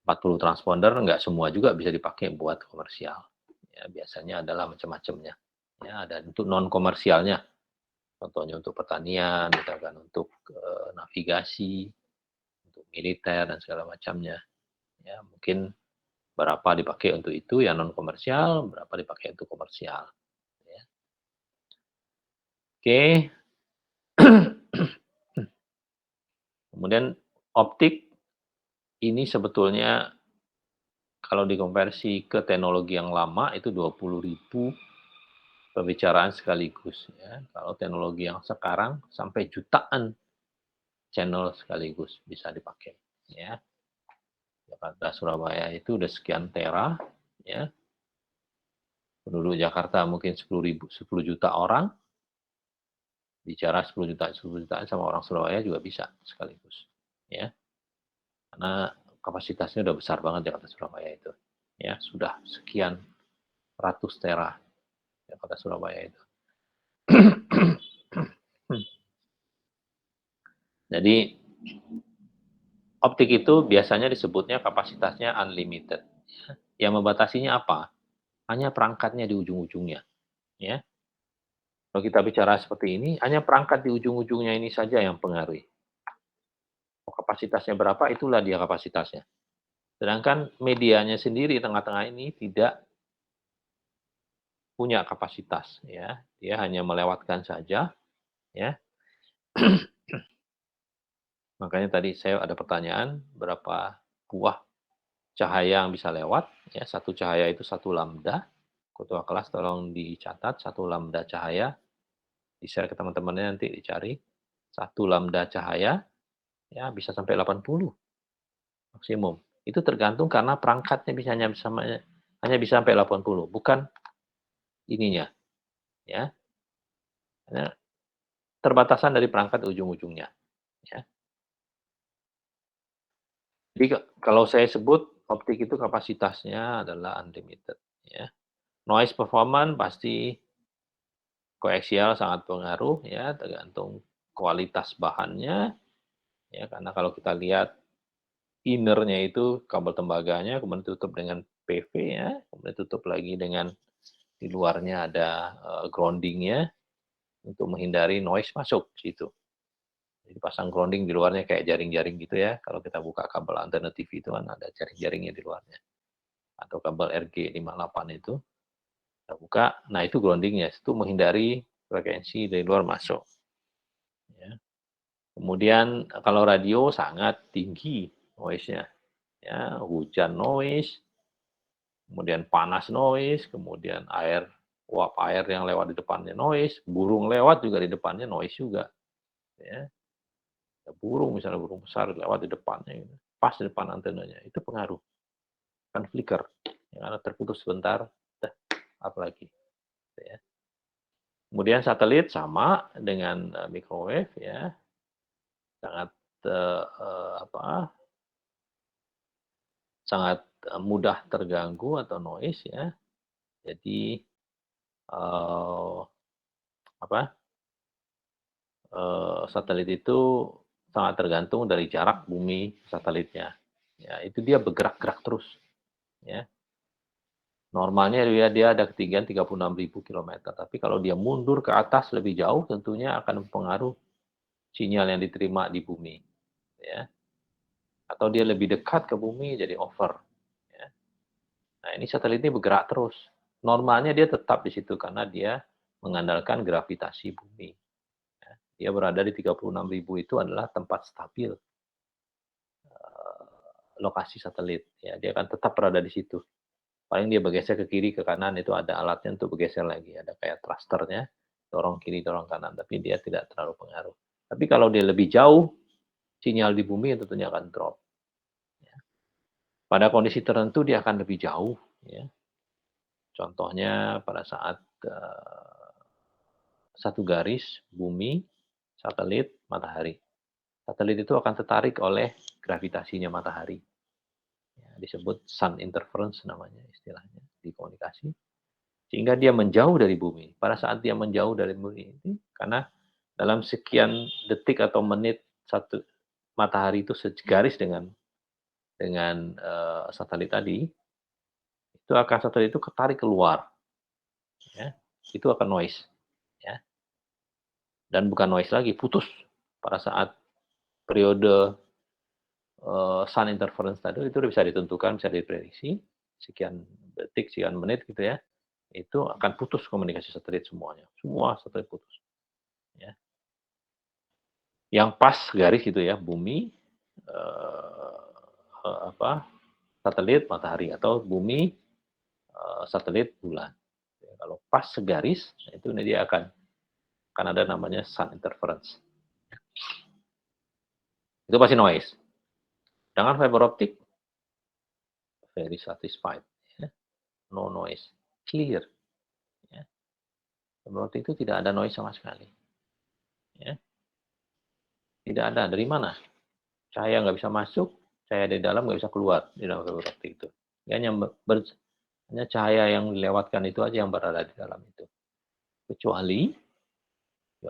40 transponder, nggak semua juga bisa dipakai buat komersial. Ya, biasanya adalah macam-macamnya. Ya, ada untuk non komersialnya. Contohnya untuk pertanian, misalkan untuk navigasi, untuk militer dan segala macamnya. Ya, mungkin berapa dipakai untuk itu yang non komersial, berapa dipakai untuk komersial. Ya. Oke. Kemudian optik ini sebetulnya kalau dikonversi ke teknologi yang lama itu 20.000 pembicaraan sekaligus, ya. Kalau teknologi yang sekarang sampai jutaan channel sekaligus bisa dipakai, ya. Jakarta Surabaya itu udah sekian tera, ya. Penduduk Jakarta mungkin 10 juta orang. Bicara 10 jutaan sama orang Surabaya juga bisa sekaligus, ya. Karena kapasitasnya udah besar banget Jakarta Surabaya itu. Ya, sudah sekian ratus tera Jakarta Surabaya itu. Jadi optik itu biasanya disebutnya kapasitasnya unlimited. Yang membatasinya apa? Hanya perangkatnya di ujung-ujungnya. Ya. Kalau kita bicara seperti ini, hanya perangkat di ujung-ujungnya ini saja yang pengaruhi. Kapasitasnya berapa, itulah dia kapasitasnya. Sedangkan medianya sendiri tengah-tengah ini tidak punya kapasitas, ya. Dia hanya melewatkan saja, ya. Makanya tadi saya ada pertanyaan, berapa buah cahaya yang bisa lewat, ya. Satu cahaya itu 1 lambda. Ketua kelas tolong dicatat, 1 lambda cahaya, di-share ke teman-temannya nanti dicari. 1 lambda cahaya, ya bisa sampai 80 maksimum. Itu tergantung karena perangkatnya hanya bisa sampai 80, bukan ininya, ya. Karena terbatasan dari perangkat ujung-ujungnya, ya. Jadi kalau saya sebut optik itu kapasitasnya adalah unlimited, ya. Noise performance pasti koaksial sangat pengaruh, ya, tergantung kualitas bahannya, ya, karena kalau kita lihat innernya itu kabel tembaganya, kemudian tutup dengan PV, ya, kemudian tutup lagi dengan di luarnya ada grounding-nya untuk menghindari noise masuk situ. Jadi pasang grounding di luarnya kayak jaring-jaring gitu ya. Kalau kita buka kabel antena TV itu kan ada jaring-jaringnya di luarnya. Atau kabel RG58 itu kita buka, nah itu groundingnya, itu menghindari frekuensi dari luar masuk. Ya. Kemudian kalau radio sangat tinggi noise-nya, ya, hujan noise, kemudian panas noise, kemudian uap air yang lewat di depannya noise, burung lewat juga di depannya noise juga, ya. Burung misalnya burung besar lewat di depannya, gitu. Pas di depan antenanya, itu pengaruh. Kan flicker, ya, karena terputus sebentar, apalagi. Ya. Kemudian satelit sama dengan microwave, ya, sangat sangat mudah terganggu atau noise, ya. Jadi satelit itu sangat tergantung dari jarak bumi satelitnya. Ya, itu dia bergerak-gerak terus. Ya. Normalnya dia ada ketinggian 36.000 km. Tapi kalau dia mundur ke atas lebih jauh, tentunya akan mempengaruhi sinyal yang diterima di bumi. Ya. Atau dia lebih dekat ke bumi, jadi over. Ya. Nah, ini satelit ini bergerak terus. Normalnya dia tetap di situ karena dia mengandalkan gravitasi bumi. Ya. Dia berada di 36.000 itu adalah tempat stabil lokasi satelit. Ya, dia akan tetap berada di situ. Paling dia bergeser ke kiri, ke kanan, itu ada alatnya untuk bergeser lagi. Ada kayak thrusternya, dorong kiri, dorong kanan. Tapi dia tidak terlalu pengaruh. Tapi kalau dia lebih jauh, sinyal di bumi tentunya akan drop. Ya. Pada kondisi tertentu dia akan lebih jauh. Ya. Contohnya pada saat satu garis, bumi, satelit, matahari. Satelit itu akan tertarik oleh gravitasinya matahari. Ya, disebut sun interference namanya istilahnya di komunikasi. Sehingga dia menjauh dari bumi. Pada saat dia menjauh dari bumi ini, karena dalam sekian detik atau menit matahari itu segaris dengan satelit tadi, itu akan satelit itu ketarik keluar. Ya, itu akan noise. Ya. Dan bukan noise lagi, putus pada saat periode sun interference tadi itu bisa ditentukan, bisa diprediksi sekian detik, sekian menit gitu ya. Itu akan putus komunikasi satelit semuanya. Semua satelit putus. Ya. Yang pas garis gitu ya, bumi, satelit matahari, atau bumi, satelit bulan. Ya, kalau pas segaris, itu dia akan ada namanya sun interference. Itu pasti noise. Dengan fiber optic, very satisfied. Ya. No noise. Clear. Ya. Fiber optic itu tidak ada noise sama sekali. Ya. Tidak ada. Dari mana? Cahaya nggak bisa masuk, cahaya di dalam nggak bisa keluar di dalam fiber optic itu. Hanya cahaya yang dilewatkan itu aja yang berada di dalam itu. Kecuali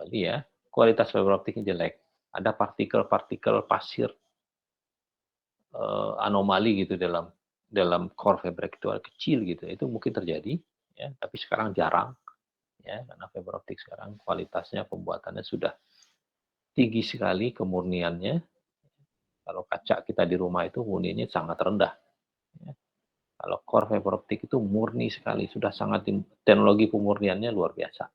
ya, kualitas fiber optiknya jelek. Ada partikel-partikel pasir anomali gitu dalam core fabric itu kecil gitu. Itu mungkin terjadi, ya, tapi sekarang jarang, ya, karena fiber optik sekarang kualitasnya pembuatannya sudah tinggi sekali kemurniannya. Kalau kaca kita di rumah itu muninya sangat rendah. Ya. Kalau core fiber optik itu murni sekali, sudah sangat teknologi pemurniannya luar biasa.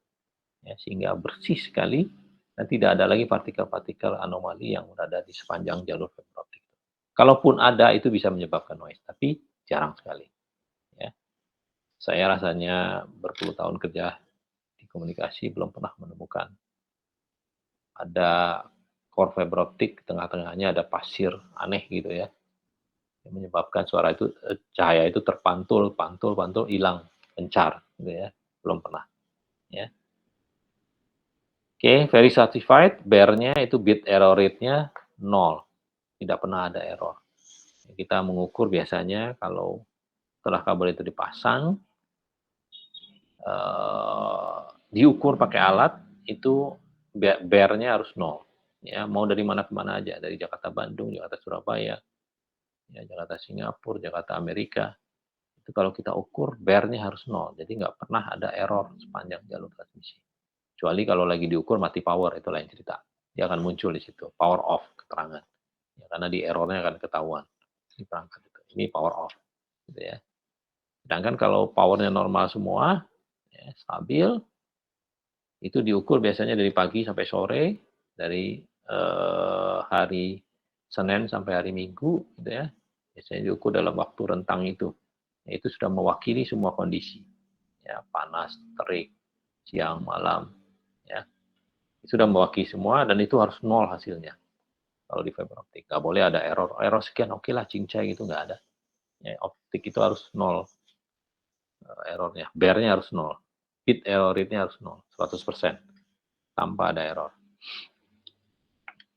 Ya, sehingga bersih sekali dan tidak ada lagi partikel-partikel anomali yang berada di sepanjang jalur fiber optik. Kalaupun ada itu bisa menyebabkan noise, tapi jarang sekali. Ya. Saya rasanya berpuluh tahun kerja di komunikasi belum pernah menemukan ada core fiber optik, tengah-tengahnya ada pasir aneh gitu ya, yang menyebabkan suara itu cahaya itu terpantul, pantul, hilang, pencar gitu ya. Belum pernah. Ya. Oke, very certified, bare-nya itu bit error rate-nya 0. Tidak pernah ada error. Kita mengukur biasanya kalau setelah kabel itu dipasang, diukur pakai alat, itu bare-nya harus 0. Ya, mau dari mana ke mana aja, dari Jakarta Bandung, Jakarta Surabaya, ya, Jakarta Singapura, Jakarta Amerika. Itu kalau kita ukur bare-nya harus 0. Jadi nggak pernah ada error sepanjang jalur transmisi. Kecuali kalau lagi diukur mati power, itu lain cerita. Dia akan muncul di situ, power off keterangan. Ya, karena di errornya akan ketahuan di perangkat itu. Ini power off, gitu ya. Sedangkan kalau powernya normal semua, ya, stabil, itu diukur biasanya dari pagi sampai sore, dari hari Senin sampai hari Minggu, gitu ya. Biasanya diukur dalam waktu rentang itu. Ya, itu sudah mewakili semua kondisi. Ya, panas, terik, siang, malam, ya. Sudah mewakili semua dan itu harus 0 hasilnya. Kalau di fiber optik nggak boleh ada error sekian, oke lah cincai gitu, nggak ada. Ya, optik itu harus 0 errornya, bare-nya harus 0, bit error rate-nya harus 0, 100% tanpa ada error.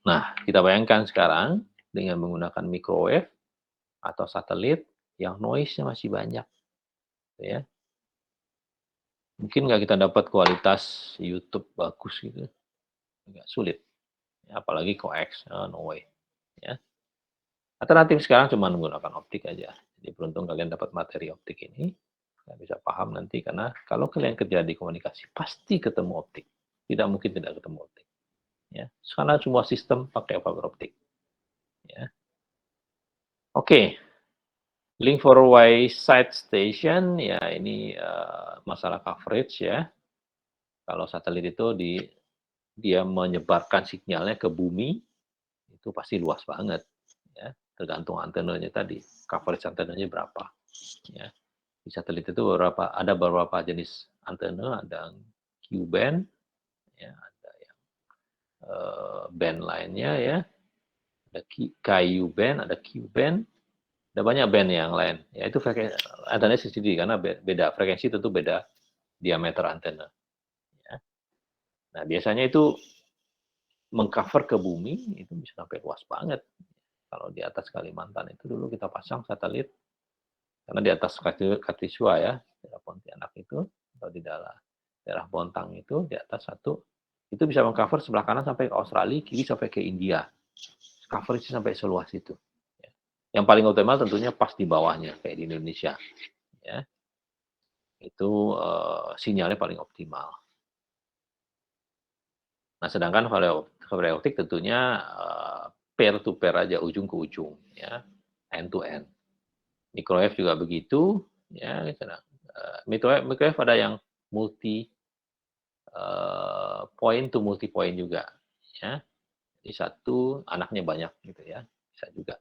Nah, kita bayangkan sekarang dengan menggunakan microwave atau satelit yang noise-nya masih banyak, ya. Mungkin nggak kita dapat kualitas YouTube bagus gitu, agak sulit. Ya, apalagi coax, no way. Ya. Alternatif sekarang cuma menggunakan optik aja. Jadi beruntung kalian dapat materi optik ini, kalian bisa paham nanti karena kalau kalian kerja di komunikasi pasti ketemu optik. Tidak mungkin tidak ketemu optik. Ya, karena semua sistem pakai fiber optik. Ya. Oke, link for Wi-Side station ya ini masalah coverage ya. Kalau satelit itu dia menyebarkan sinyalnya ke bumi itu pasti luas banget. Ya, tergantung antenanya tadi, coverage antenanya berapa. Ya. Di satelit itu ada beberapa jenis antena, ada Q-band, ya, ada yang band lainnya ya, ada Ku-band, ada Q-band, ada banyak band yang lain. Ya itu antenanya sendiri karena beda frekuensi tentu beda diameter antena. Ya. Nah biasanya itu mengcover ke bumi itu bisa sampai luas banget. Kalau di atas Kalimantan itu dulu kita pasang satelit karena di atas Katisua ya, daerah Pontianak itu, atau di daerah Bontang itu, di atas satu, itu bisa mengcover sebelah kanan sampai ke Australia, kiri sampai ke India. Coverage sampai seluas itu. Yang paling optimal tentunya pas di bawahnya, kayak di Indonesia. Ya. Itu sinyalnya paling optimal. Nah, sedangkan fiber optik tentunya pair to pair aja, ujung ke ujung, ya, end to end. Microwave juga begitu, ya. Microwave ada yang multi point to multi point juga, ya. Jadi satu anaknya banyak gitu ya, bisa juga.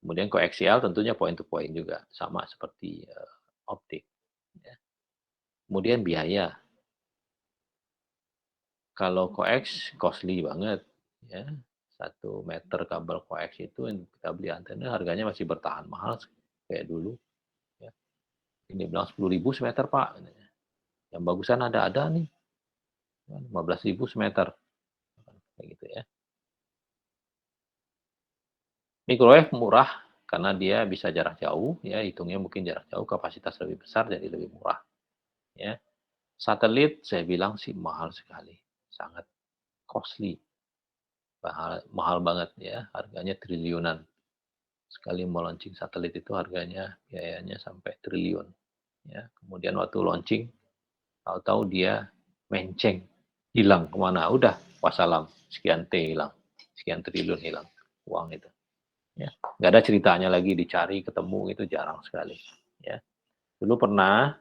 Kemudian koaksial tentunya point to point juga, sama seperti optik. Ya. Kemudian biaya. Kalau coax costly banget, ya. 1 meter kabel coax itu yang kita beli antena harganya masih bertahan mahal kayak dulu. Ya. Ini bilang 10.000 semeter Pak. Yang bagusan ada nih. 15.000 semeter. Kayak gitu ya. Microwave murah karena dia bisa jarak jauh, ya hitungnya mungkin jarak jauh, kapasitas lebih besar jadi lebih murah. Ya. Satelit saya bilang sih mahal sekali, sangat costly. Mahal banget ya, harganya triliunan. Sekali mau launching satelit itu harganya biayanya sampai triliun. Ya, kemudian waktu launching, tahu-tahu dia menceng, hilang kemana? Udah, wassalam, sekian T hilang, sekian triliun hilang uang itu. Ya. Nggak ada ceritanya lagi dicari ketemu, itu jarang sekali. Ya. Dulu pernah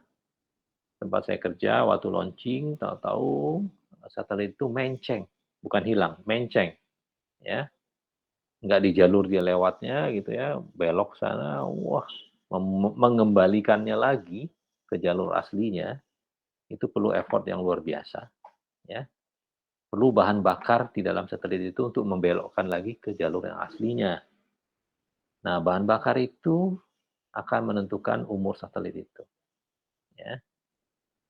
tempat saya kerja waktu launching, tahu-tahu satelit itu menceng, bukan hilang, menceng, ya, nggak di jalur dia lewatnya gitu ya, belok sana, wah, mengembalikannya lagi ke jalur aslinya itu perlu effort yang luar biasa, ya, perlu bahan bakar di dalam satelit itu untuk membelokkan lagi ke jalur yang aslinya. Nah, bahan bakar itu akan menentukan umur satelit itu, ya.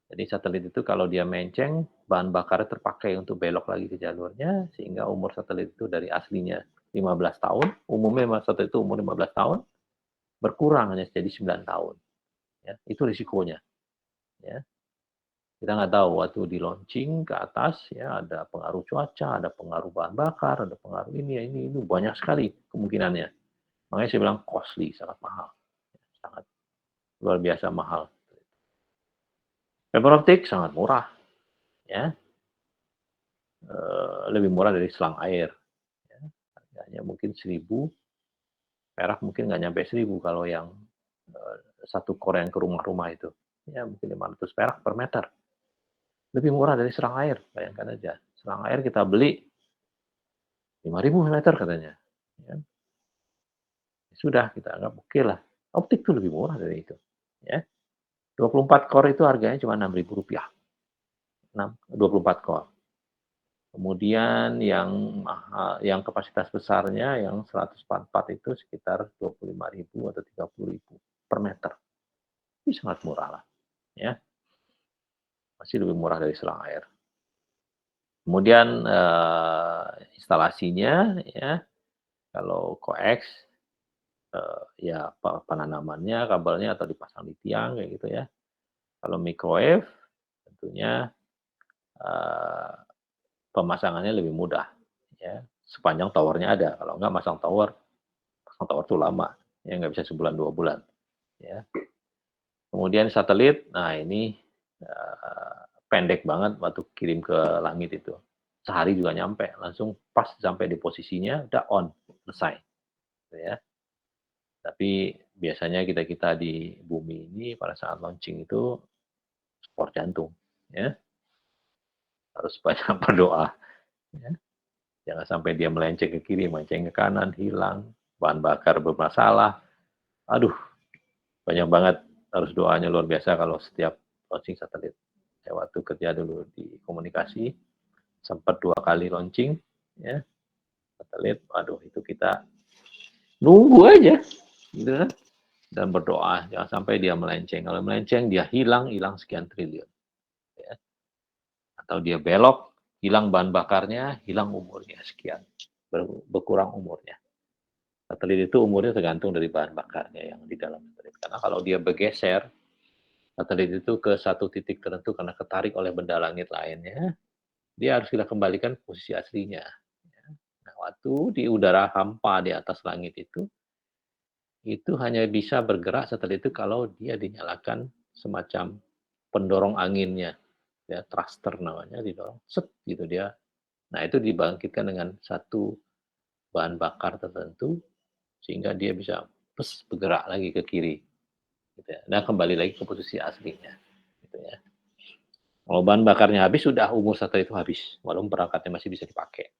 Jadi satelit itu kalau dia menceng, bahan bakarnya terpakai untuk belok lagi ke jalurnya, sehingga umur satelit itu dari aslinya 15 tahun, umumnya satelit itu umur 15 tahun, berkurang hanya jadi 9 tahun. Ya, itu risikonya. Ya. Kita nggak tahu waktu di launching ke atas, ya ada pengaruh cuaca, ada pengaruh bahan bakar, ada pengaruh ini banyak sekali kemungkinannya. Makanya saya bilang costly, sangat mahal. Sangat luar biasa mahal. Fiber optik sangat murah. Ya. Lebih murah dari selang air. Ya. Harganya mungkin 1.000, perak mungkin nggak nyampe 1.000 kalau yang satu core yang ke rumah-rumah itu. Ya mungkin 500 perak per meter. Lebih murah dari selang air, bayangkan aja. Selang air kita beli 5.000 meter katanya. Ya. Sudah, kita anggap oke lah. Optik itu lebih murah dari itu. Ya. 24 core itu harganya cuma Rp6.000. 24 core. Kemudian yang kapasitas besarnya yang 144 itu sekitar 25.000 atau 30.000 per meter. Ini sangat murah lah, ya. Masih lebih murah dari selang air. Kemudian instalasinya, ya, kalau coax, ya penanamannya, kabelnya atau dipasang di tiang kayak gitu ya. Kalau microwave, tentunya pemasangannya lebih mudah, ya. Sepanjang towernya ada. Kalau nggak pasang tower itu lama, ya nggak bisa sebulan 2 bulan, ya. Kemudian satelit, nah ini pendek banget waktu kirim ke langit itu. Sehari juga nyampe, langsung pas sampai di posisinya, udah on, selesai. Ya. Tapi biasanya kita di bumi ini pada saat launching itu sport jantung. Ya. Harus banyak berdoa. Ya. Jangan sampai dia melenceng ke kiri, melenceng ke kanan, hilang, bahan bakar bermasalah. Aduh, banyak banget harus doanya luar biasa kalau setiap launching satelit. Saya waktu kerja dulu di komunikasi, sempat 2 kali launching, ya, satelit, aduh itu kita nunggu aja, gitu kan, dan berdoa jangan sampai dia melenceng. Kalau melenceng dia hilang sekian triliun, ya. Atau dia belok, hilang bahan bakarnya, hilang umurnya sekian, berkurang umurnya. Satelit itu umurnya tergantung dari bahan bakarnya yang di dalam satelit. Karena kalau dia bergeser, satelit itu ke satu titik tertentu karena ketarik oleh benda langit lainnya, dia harus kita kembalikan ke posisi aslinya. Nah, waktu di udara hampa di atas langit itu hanya bisa bergerak satelit itu kalau dia dinyalakan semacam pendorong anginnya, ya thruster namanya, didorong, set gitu dia. Nah itu dibangkitkan dengan satu bahan bakar tertentu sehingga dia bisa bergerak lagi ke kiri, gitu ya. Nah kembali lagi ke posisi aslinya, gitu ya. Kalau bahan bakarnya habis, sudah umur satelit itu habis, walaupun perangkatnya masih bisa dipakai.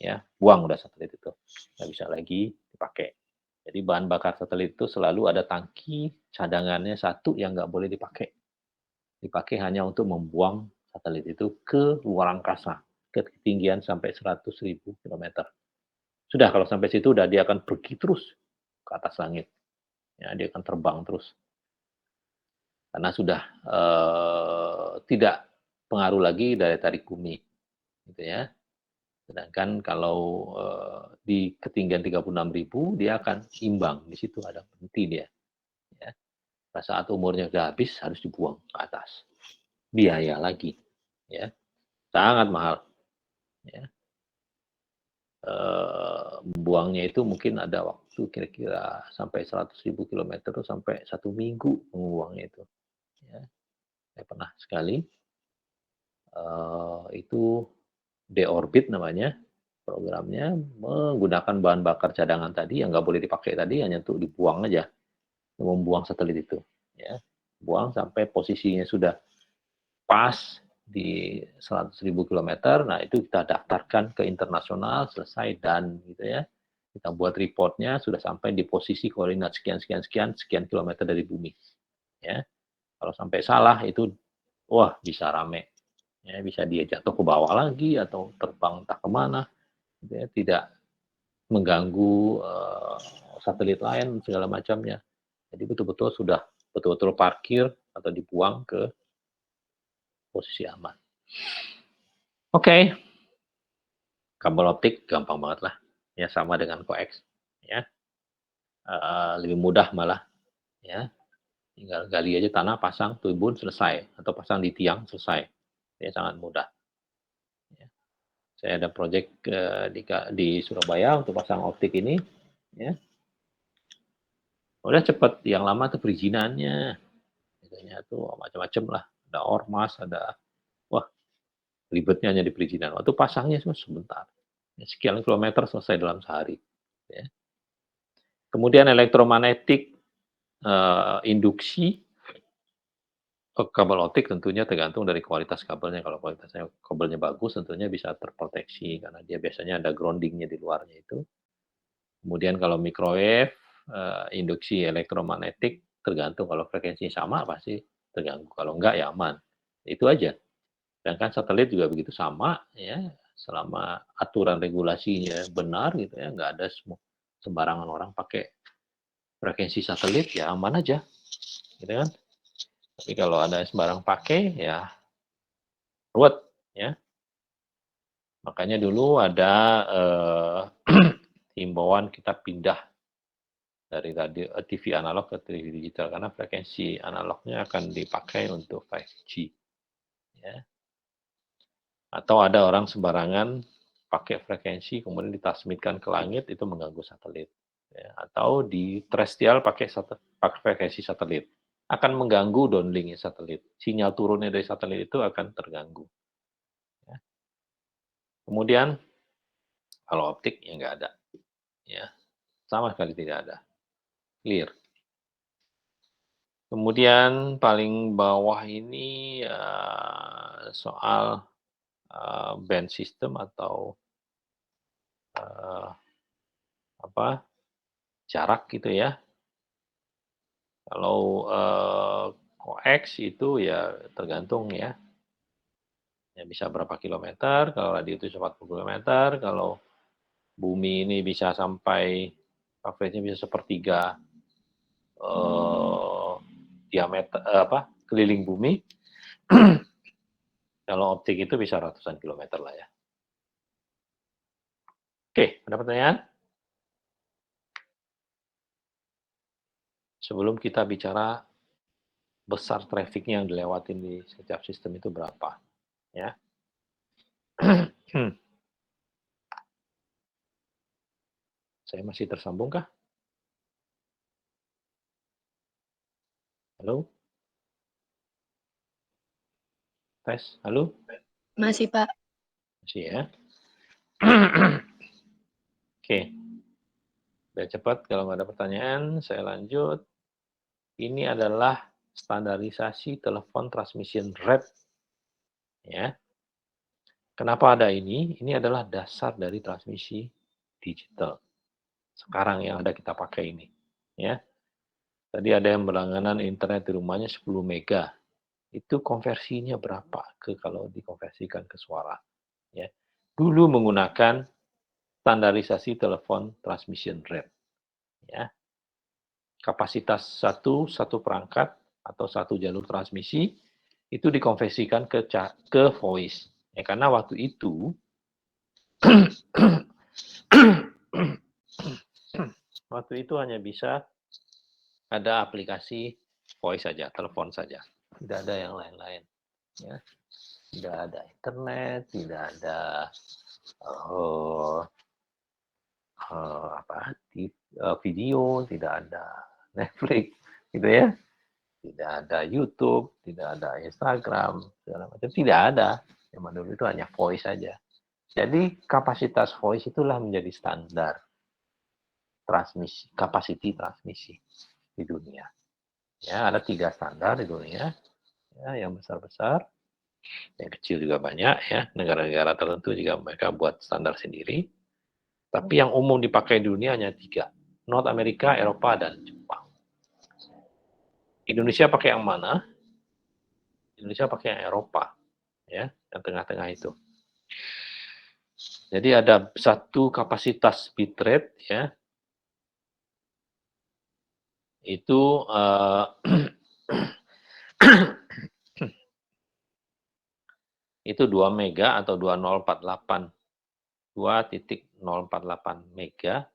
Ya, buang udah satelit itu, nggak bisa lagi dipakai. Jadi bahan bakar satelit itu selalu ada tangki cadangannya satu yang nggak boleh dipakai. Dipakai hanya untuk membuang satelit itu ke luar angkasa, ke ketinggian sampai 100.000 km. Sudah kalau sampai situ udah dia akan pergi terus ke atas langit. Ya, dia akan terbang terus. Karena sudah tidak pengaruh lagi dari tarik bumi, gitu ya. Sedangkan kalau di ketinggian 36.000 dia akan imbang, di situ ada berhenti dia. Ya. Pada saat umurnya sudah habis harus dibuang ke atas. Biaya lagi, ya, sangat mahal. Ya. Membuangnya itu mungkin ada waktu kira-kira sampai 100.000 kilometer sampai 1 minggu membuangnya itu. Ya. Saya pernah sekali itu deorbit namanya, programnya menggunakan bahan bakar cadangan tadi yang nggak boleh dipakai tadi, hanya untuk dibuang aja, membuang satelit itu, ya, buang sampai posisinya sudah pas di 100.000 kilometer. Nah itu kita daftarkan ke internasional, selesai dan gitu ya. Kita buat reportnya sudah sampai di posisi koordinat sekian kilometer dari bumi. Ya, kalau sampai salah itu, wah bisa rame. Ya, bisa dia jatuh ke bawah lagi atau terbang entah kemana. Ya, tidak mengganggu satelit lain segala macamnya. Jadi betul-betul sudah betul-betul parkir atau dibuang ke posisi aman. Oke. Kabel optik gampang banget lah. Ya sama dengan coax. Ya. Lebih mudah malah. Ya. Tinggal gali aja tanah, pasang tubun selesai atau pasang di tiang selesai. Ya sangat mudah. Ya. Saya ada proyek di Surabaya untuk pasang optik ini. Ya. Udah cepat. Yang lama tuh perizinannya. Biasanya tuh macam-macam lah. Ada ormas, ada wah ribetnya hanya di perizinan. Waktu pasangnya cuma sebentar. Ya, sekian kilometer selesai dalam sehari. Ya. Kemudian elektromagnetik induksi kabel optik tentunya tergantung dari kualitas kabelnya. Kalau kualitasnya kabelnya bagus tentunya bisa terproteksi karena dia biasanya ada groundingnya di luarnya itu. Kemudian kalau microwave induksi elektromagnetik tergantung, kalau frekuensinya sama pasti terganggu, kalau enggak ya aman. Itu aja. Sedangkan satelit juga begitu sama ya, selama aturan regulasinya benar gitu ya, nggak ada sembarangan orang pakai frekuensi satelit ya aman aja, gitu kan. Tapi kalau ada sembarang pakai ya ruwet ya. Makanya dulu ada himbauan kita pindah dari radio TV analog ke TV digital karena frekuensi analognya akan dipakai untuk 5G ya. Atau ada orang sembarangan pakai frekuensi kemudian ditransmitkan ke langit, itu mengganggu satelit. Ya. Atau di terrestrial pakai frekuensi satelit, akan mengganggu downlinknya satelit. Sinyal turunnya dari satelit itu akan terganggu. Ya. Kemudian kalau optik ya nggak ada, ya sama sekali tidak ada, clear. Kemudian paling bawah ini soal band system atau jarak gitu ya. Kalau coax itu ya tergantung ya. Ya bisa berapa kilometer, kalau radio itu 40 kilometer, kalau bumi ini bisa sampai coverage-nya bisa sepertiga diameter keliling bumi. Kalau optik itu bisa ratusan kilometer lah ya. Oke, ada pertanyaan? Sebelum kita bicara besar trafficnya yang dilewatin di setiap sistem itu berapa, ya? Saya masih tersambung kah? Halo? Tes, halo? Masih, Pak. Masih ya? Oke. Biar cepat, kalau nggak ada pertanyaan, saya lanjut. Ini adalah standarisasi telepon transmission rate. Ya. Kenapa ada ini? Ini adalah dasar dari transmisi digital. Sekarang yang ada kita pakai ini. Ya. Tadi ada yang berlangganan internet di rumahnya 10 mega. Itu konversinya berapa kalau dikonversikan ke suara? Ya. Dulu menggunakan standarisasi telepon transmission rate. Ya. Kapasitas satu perangkat atau satu jalur transmisi itu dikonversikan ke voice. Ya, karena waktu itu hanya bisa ada aplikasi voice saja, telepon saja, tidak ada yang lain-lain. Ya. Tidak ada internet, tidak ada video, tidak ada Netflix, gitu ya. Tidak ada YouTube, tidak ada Instagram, segala macam, tidak ada. Zaman dulu itu hanya voice saja. Jadi kapasitas voice itulah menjadi standar transmisi, capacity transmisi di dunia. Ya, ada 3 standar di dunia. Ya, yang besar-besar, yang kecil juga banyak ya. Negara-negara tertentu juga mereka buat standar sendiri. Tapi yang umum dipakai di dunia hanya 3. North America, Eropa, dan Jepang. Indonesia pakai yang mana? Indonesia pakai yang Eropa, ya, yang tengah-tengah itu. Jadi ada satu kapasitas bitrate, ya, itu itu 2 mega atau 2048, 2.048 mega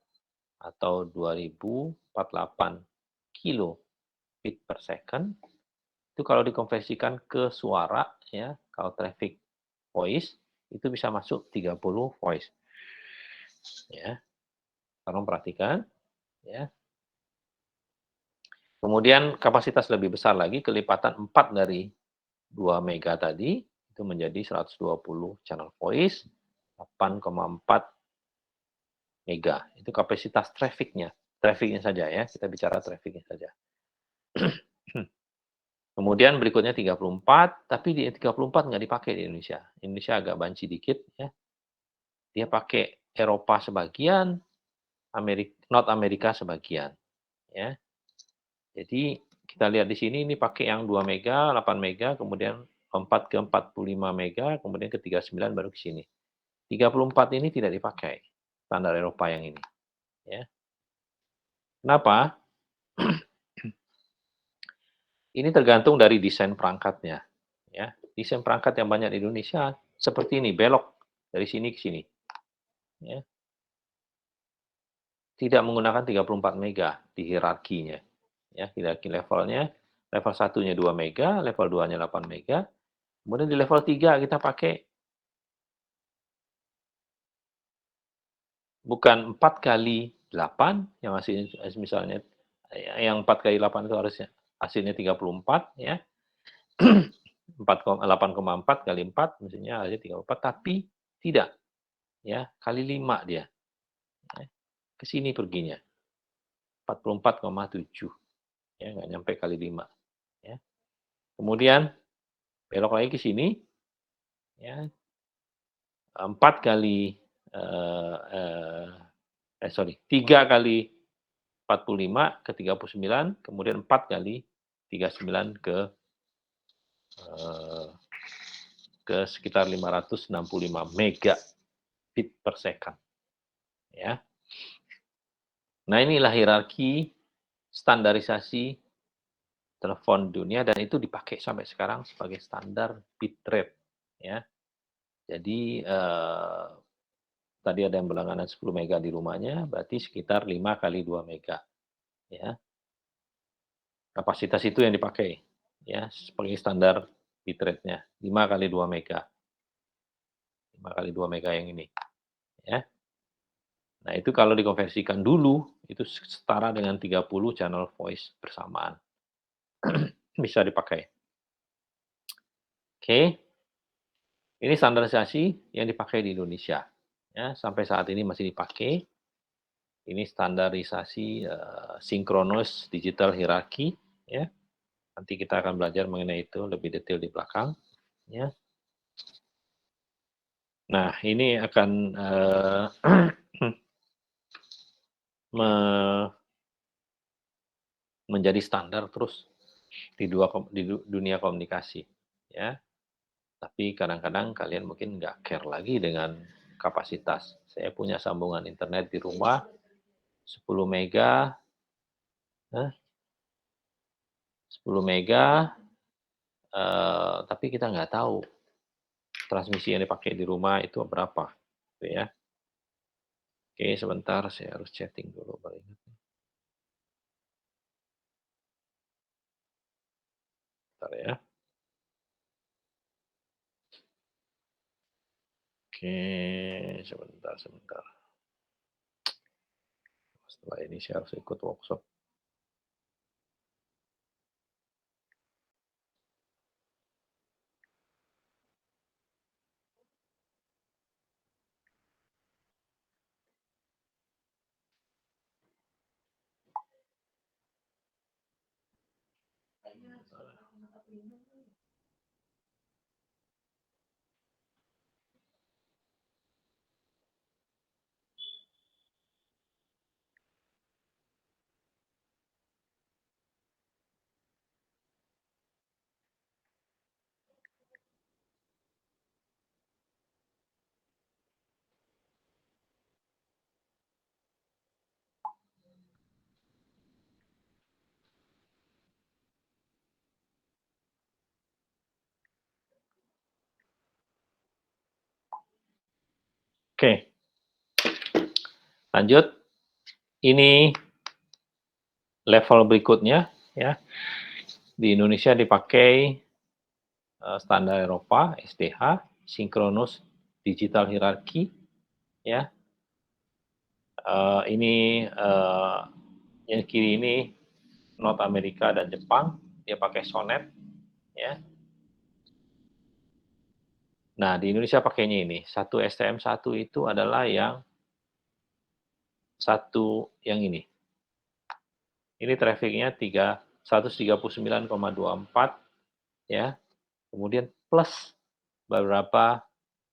atau 2048 kilo bit per second. Itu kalau dikonversikan ke suara, ya, kalau traffic voice itu bisa masuk 30 voice. Ya. Tolong perhatikan, ya. Kemudian kapasitas lebih besar lagi, kelipatan 4 dari 2 mega tadi, itu menjadi 120 channel voice, 8,4 mega. Itu kapasitas trafficnya. Trafficnya saja ya, kita bicara trafficnya saja. Kemudian berikutnya 34, tapi di 34 nggak dipakai di Indonesia. Indonesia agak banci dikit ya. Dia pakai Eropa sebagian, North Amerika sebagian. Ya. Jadi kita lihat di sini ini pakai yang 2 mega, 8 mega, kemudian 4 ke 45 mega, kemudian ke 39 baru ke sini. 34 ini tidak dipakai standar Eropa yang ini. Ya. Kenapa? Ini tergantung dari desain perangkatnya. Ya. Desain perangkat yang banyak di Indonesia seperti ini, belok dari sini ke sini. Ya. Tidak menggunakan 34 mega di hierarkinya. Ya, hierarki levelnya, level 1-nya 2 mega, level 2-nya 8 mega. Kemudian di level 3 kita pakai bukan 4 kali 8 yang hasilnya misalnya yang 4 kali 8 itu harusnya hasilnya 34 ya. 8,4 kali 4 mestinya hasilnya 34, tapi tidak ya, kali 5 dia. Ya. Ke sini perginya. 44,7. Ya, nggak nyampe kali 5. Ya. Kemudian belok lagi ke sini ya. 4 kali 3 kali 45 ke 39, kemudian 4 kali 39 ke sekitar 565 megabit per second. Ya. Nah, inilah hierarki standarisasi telepon dunia dan itu dipakai sampai sekarang sebagai standar bitrate. Ya. Jadi tadi ada yang berlangganan 10 mega di rumahnya, berarti sekitar 5 kali 2 mega. Ya. Kapasitas itu yang dipakai ya sebagai standar bitrate-nya 5 kali 2 mega. 5 kali 2 mega yang ini. Ya. Nah, itu kalau dikonversikan dulu itu setara dengan 30 channel voice bersamaan. Bisa dipakai. Oke. Ini standarisasi yang dipakai di Indonesia. Ya, sampai saat ini masih dipakai. Ini standarisasi synchronous digital hierarchy ya. Nanti kita akan belajar mengenai itu lebih detail di belakang ya. Nah, ini akan menjadi standar terus di dunia komunikasi ya. Tapi kadang-kadang kalian mungkin nggak care lagi dengan kapasitas. Saya punya sambungan internet di rumah 10 mega, 10 mega, tapi kita nggak tahu transmisi yang dipakai di rumah itu berapa, gitu ya. Oke, sebentar saya harus chatting dulu paling. Bentar ya. Oke, sebentar. Setelah ini saya harus ikut workshop. Oke, lanjut. Ini level berikutnya ya. Di Indonesia dipakai standar Eropa SDH, Synchronous Digital Hierarchy ya. Ini yang kiri ini North Amerika dan Jepang, dia pakai Sonnet ya. Nah, di Indonesia pakainya ini. Satu STM1 itu adalah yang satu yang ini. Ini trafficnya 139,24 ya. Kemudian plus beberapa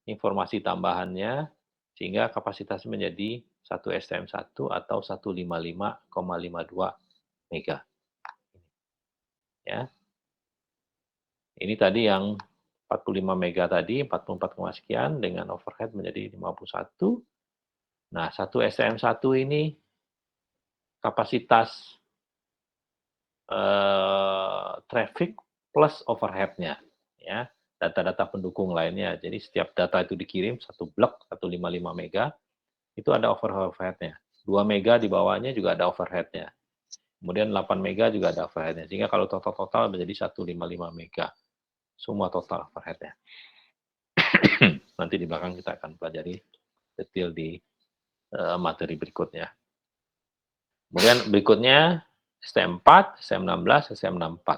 informasi tambahannya sehingga kapasitasnya menjadi 1 STM1 atau 155,52 mega. Ya. Ini tadi yang 45 mega tadi, 44, sekian dengan overhead menjadi 51. Nah, 1 STM1 ini kapasitas traffic plus overhead-nya ya, data-data pendukung lainnya. Jadi setiap data itu dikirim satu blok 155 mega itu ada overhead-nya. 2 mega di bawahnya juga ada overhead-nya. Kemudian 8 mega juga ada overhead-nya. Sehingga kalau total menjadi 155 mega. Semua total overhead-nya. Nanti di belakang kita akan pelajari detail di materi berikutnya. Kemudian berikutnya STM4, STM16, STM64.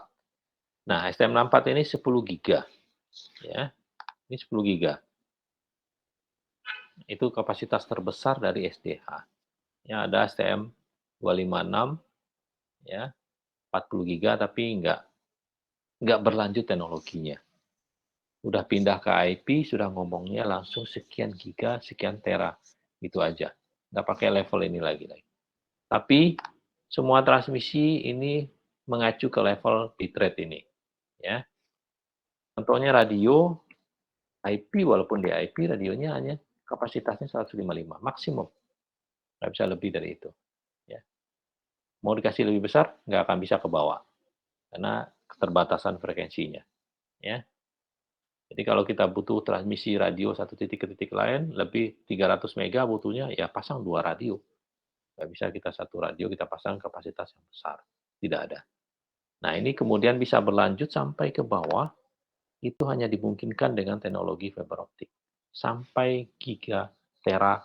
Nah, STM64 ini 10 giga. Ya. Ini 10 giga. Itu kapasitas terbesar dari SDH. Ya, ada STM256 ya, 40 giga tapi nggak berlanjut teknologinya. Udah pindah ke IP, sudah ngomongnya langsung sekian giga, sekian tera. Gitu aja. Nggak pakai level ini lagi. Tapi semua transmisi ini mengacu ke level bitrate ini. Ya. Contohnya radio, IP, walaupun di IP, radionya hanya kapasitasnya 155, maksimum. Nggak bisa lebih dari itu. Ya. Mau dikasih lebih besar, nggak akan bisa ke bawah. Karena keterbatasan frekuensinya. Ya. Jadi kalau kita butuh transmisi radio satu titik ke titik lain, lebih 300 mega butuhnya, ya pasang 2 radio. Nggak bisa kita satu radio, kita pasang kapasitas yang besar. Tidak ada. Nah, ini kemudian bisa berlanjut sampai ke bawah, itu hanya dimungkinkan dengan teknologi fiber optik. Sampai giga, tera,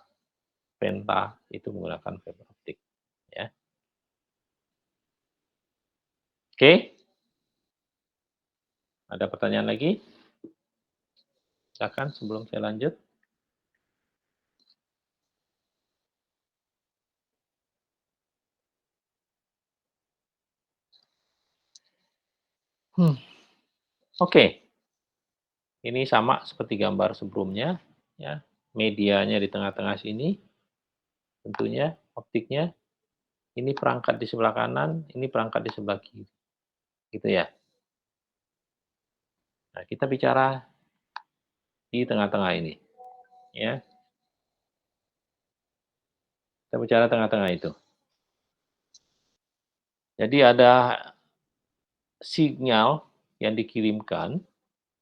penta, itu menggunakan fiber optik. Ya. Oke? Ada pertanyaan lagi? Silakan sebelum saya lanjut. Oke. Ini sama seperti gambar sebelumnya. Ya. Medianya di tengah-tengah sini. Tentunya optiknya. Ini perangkat di sebelah kanan, ini perangkat di sebelah kiri. Gitu ya. Nah, kita bicara di tengah-tengah ini. Ya. Kita bicara tengah-tengah itu. Jadi ada sinyal yang dikirimkan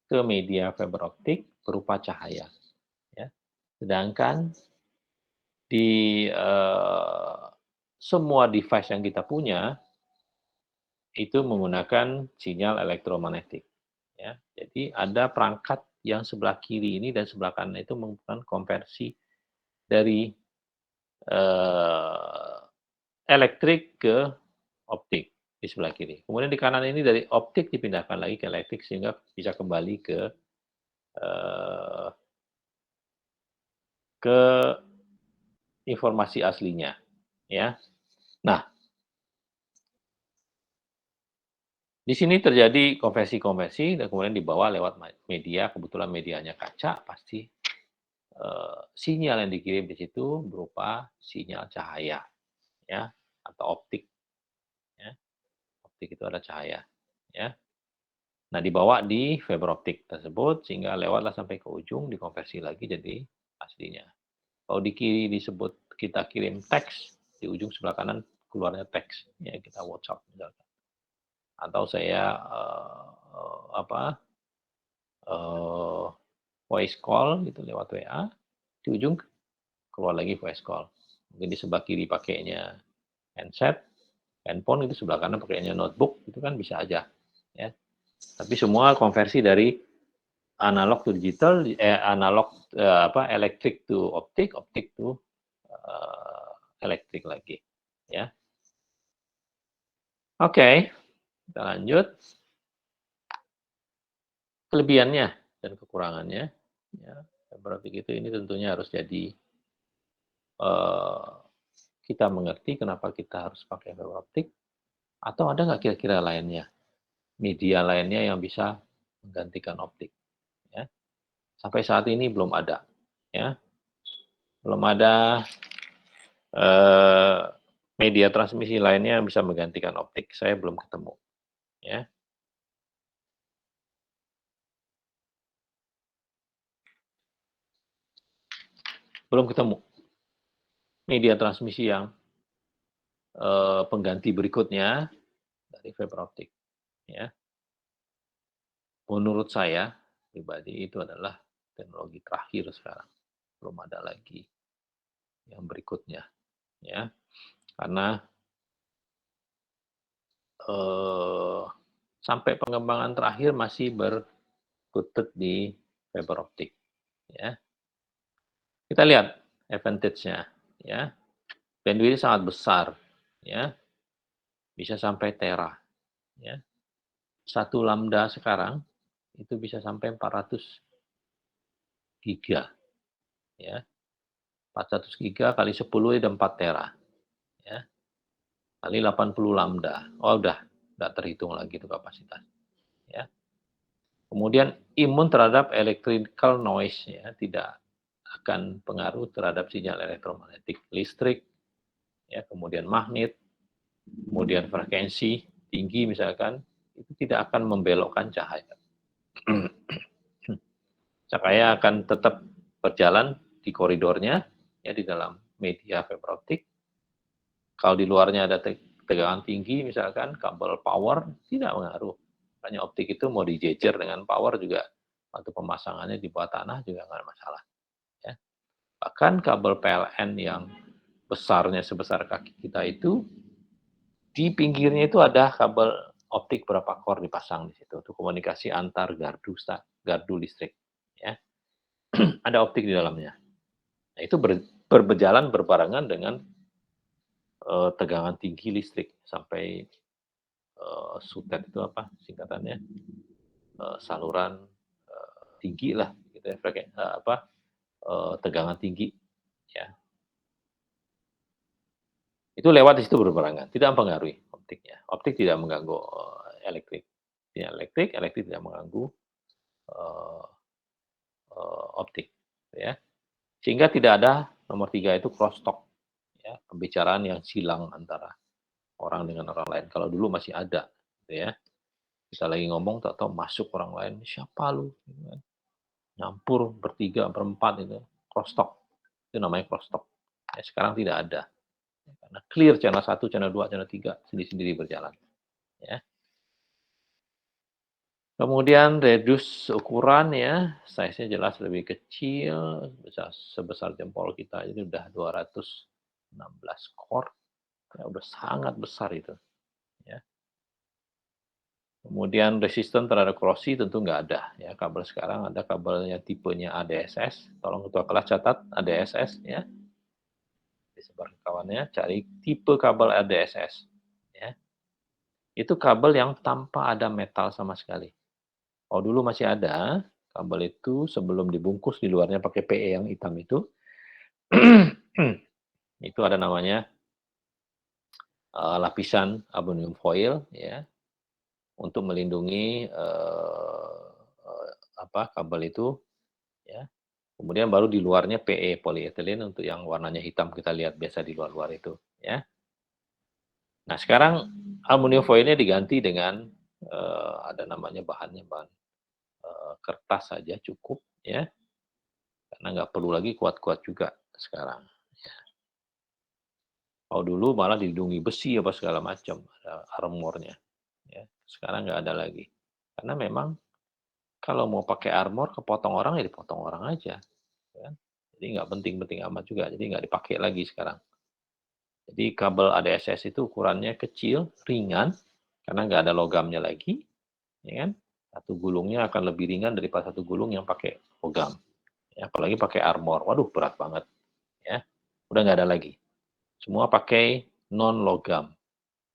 ke media fiber optik berupa cahaya. Ya. Sedangkan di semua device yang kita punya itu menggunakan sinyal elektromagnetik. Ya. Jadi ada perangkat yang sebelah kiri ini dan sebelah kanan itu menggunakan konversi dari elektrik ke optik di sebelah kiri. Kemudian di kanan ini dari optik dipindahkan lagi ke elektrik sehingga bisa kembali ke informasi aslinya, ya. Nah, Di sini terjadi konversi-konversi dan kemudian dibawa lewat media, kebetulan medianya kaca, pasti sinyal yang dikirim di situ berupa sinyal cahaya, ya, atau optik. Ya. Optik itu ada cahaya, ya. Nah, dibawa di fiber optik tersebut sehingga lewatlah sampai ke ujung, dikonversi lagi jadi aslinya. Kalau di kiri disebut kita kirim teks, di ujung sebelah kanan keluarnya teks, ya kita WhatsApp misalkan. Atau saya voice call gitu lewat WA, di ujung keluar lagi voice call. Mungkin di sebelah kiri pakainya handset, handphone itu sebelah kanan pakainya notebook, itu kan bisa aja, ya. Tapi semua konversi dari analog to digital, electric to optik, optik to elektrik lagi, ya. Oke, kita lanjut. Kelebihannya dan kekurangannya, ya. Fiber optik itu ini tentunya harus jadi kita mengerti kenapa kita harus pakai fiber optik, atau ada nggak kira-kira lainnya, media lainnya yang bisa menggantikan optik, ya. Sampai saat ini belum ada, ya. Belum ada media transmisi lainnya yang bisa menggantikan optik. Saya belum ketemu, ya. Belum ketemu media transmisi yang pengganti berikutnya dari fiber optik, ya. Menurut saya pribadi itu adalah teknologi terakhir sekarang. Belum ada lagi yang berikutnya, ya. Karena sampai pengembangan terakhir masih berkutat di fiber optik, ya. Kita lihat advantage-nya, ya. Bandwidth sangat besar, ya. Bisa sampai tera, ya. 1 lambda sekarang itu bisa sampai 400 giga, ya. 400 giga kali 10 itu 4 tera, ya. Kali 80 lambda. Oh, udah terhitung lagi itu kapasitas, ya. Kemudian imun terhadap electrical noise, ya, tidak akan pengaruh terhadap sinyal elektromagnetik, listrik, ya, kemudian magnet, kemudian frekuensi tinggi misalkan, itu tidak akan membelokkan cahaya. Cahaya akan tetap berjalan di koridornya, ya, di dalam media fiber optik. Kalau di luarnya ada tegangan tinggi misalkan, kabel power, tidak mengaruh. Makanya optik itu mau dijejer dengan power juga, waktu pemasangannya di bawah tanah juga nggak ada masalah, ya. Bahkan kabel PLN yang besarnya sebesar kaki kita itu, di pinggirnya itu ada kabel optik berapa core dipasang di situ untuk komunikasi antar gardu listrik, ya. Ada optik di dalamnya. Nah, itu berjalan berbarengan dengan tegangan tinggi listrik sampai SUTET itu apa singkatannya, saluran tinggi lah, gitu ya, tegangan tinggi, ya. Itu lewat di situ berbarengan, tidak mempengaruhi optiknya. Optik tidak mengganggu elektrik. Elektrik tidak mengganggu optik, ya. Sehingga tidak ada nomor 3 itu cross talk, ya, pembicaraan yang silang antara orang dengan orang lain. Kalau dulu masih ada, gitu ya. Kita lagi ngomong, tahu-tahu masuk orang lain, siapa lu? Gitu kan. Nyampur bertiga, berempat itu, cross talk. Itu namanya cross talk. Ya, sekarang tidak ada. Karena clear channel 1, channel 2, channel 3 sendiri-sendiri berjalan, ya. Kemudian reduce ukuran, ya, size-nya jelas lebih kecil, sebesar jempol kita itu udah 216 core, ya, udah sangat besar itu, ya. Kemudian resisten terhadap korosi tentu nggak ada, ya. Kabel sekarang ada kabelnya tipenya ADSS, tolong ketua kelas catat ADSS, ya. Disebar ke kawannya, cari tipe kabel ADSS, ya. Itu kabel yang tanpa ada metal sama sekali. Oh, dulu masih ada kabel itu sebelum dibungkus di luarnya pakai PE yang hitam itu, itu ada namanya lapisan aluminium foil, ya. untuk melindungi kabel itu, ya. Kemudian baru di luarnya PE, polyethylene, untuk yang warnanya hitam kita lihat biasa di luar-luar itu, ya. Nah, sekarang aluminium foilnya diganti dengan ada namanya bahan kertas saja cukup, ya. Karena nggak perlu lagi kuat-kuat juga sekarang. Ya. Kalau dulu malah dilindungi besi apa segala macam, ada armornya. Ya. Sekarang nggak ada lagi. Karena memang kalau mau pakai armor, kepotong orang ya dipotong orang aja. Ya. Jadi nggak penting-penting amat juga, jadi nggak dipakai lagi sekarang. Jadi kabel ADSS itu ukurannya kecil, ringan, karena nggak ada logamnya lagi, ya kan? Satu gulungnya akan lebih ringan daripada satu gulung yang pakai logam. Ya, apalagi pakai armor, waduh berat banget. Ya, udah nggak ada lagi. Semua pakai non logam.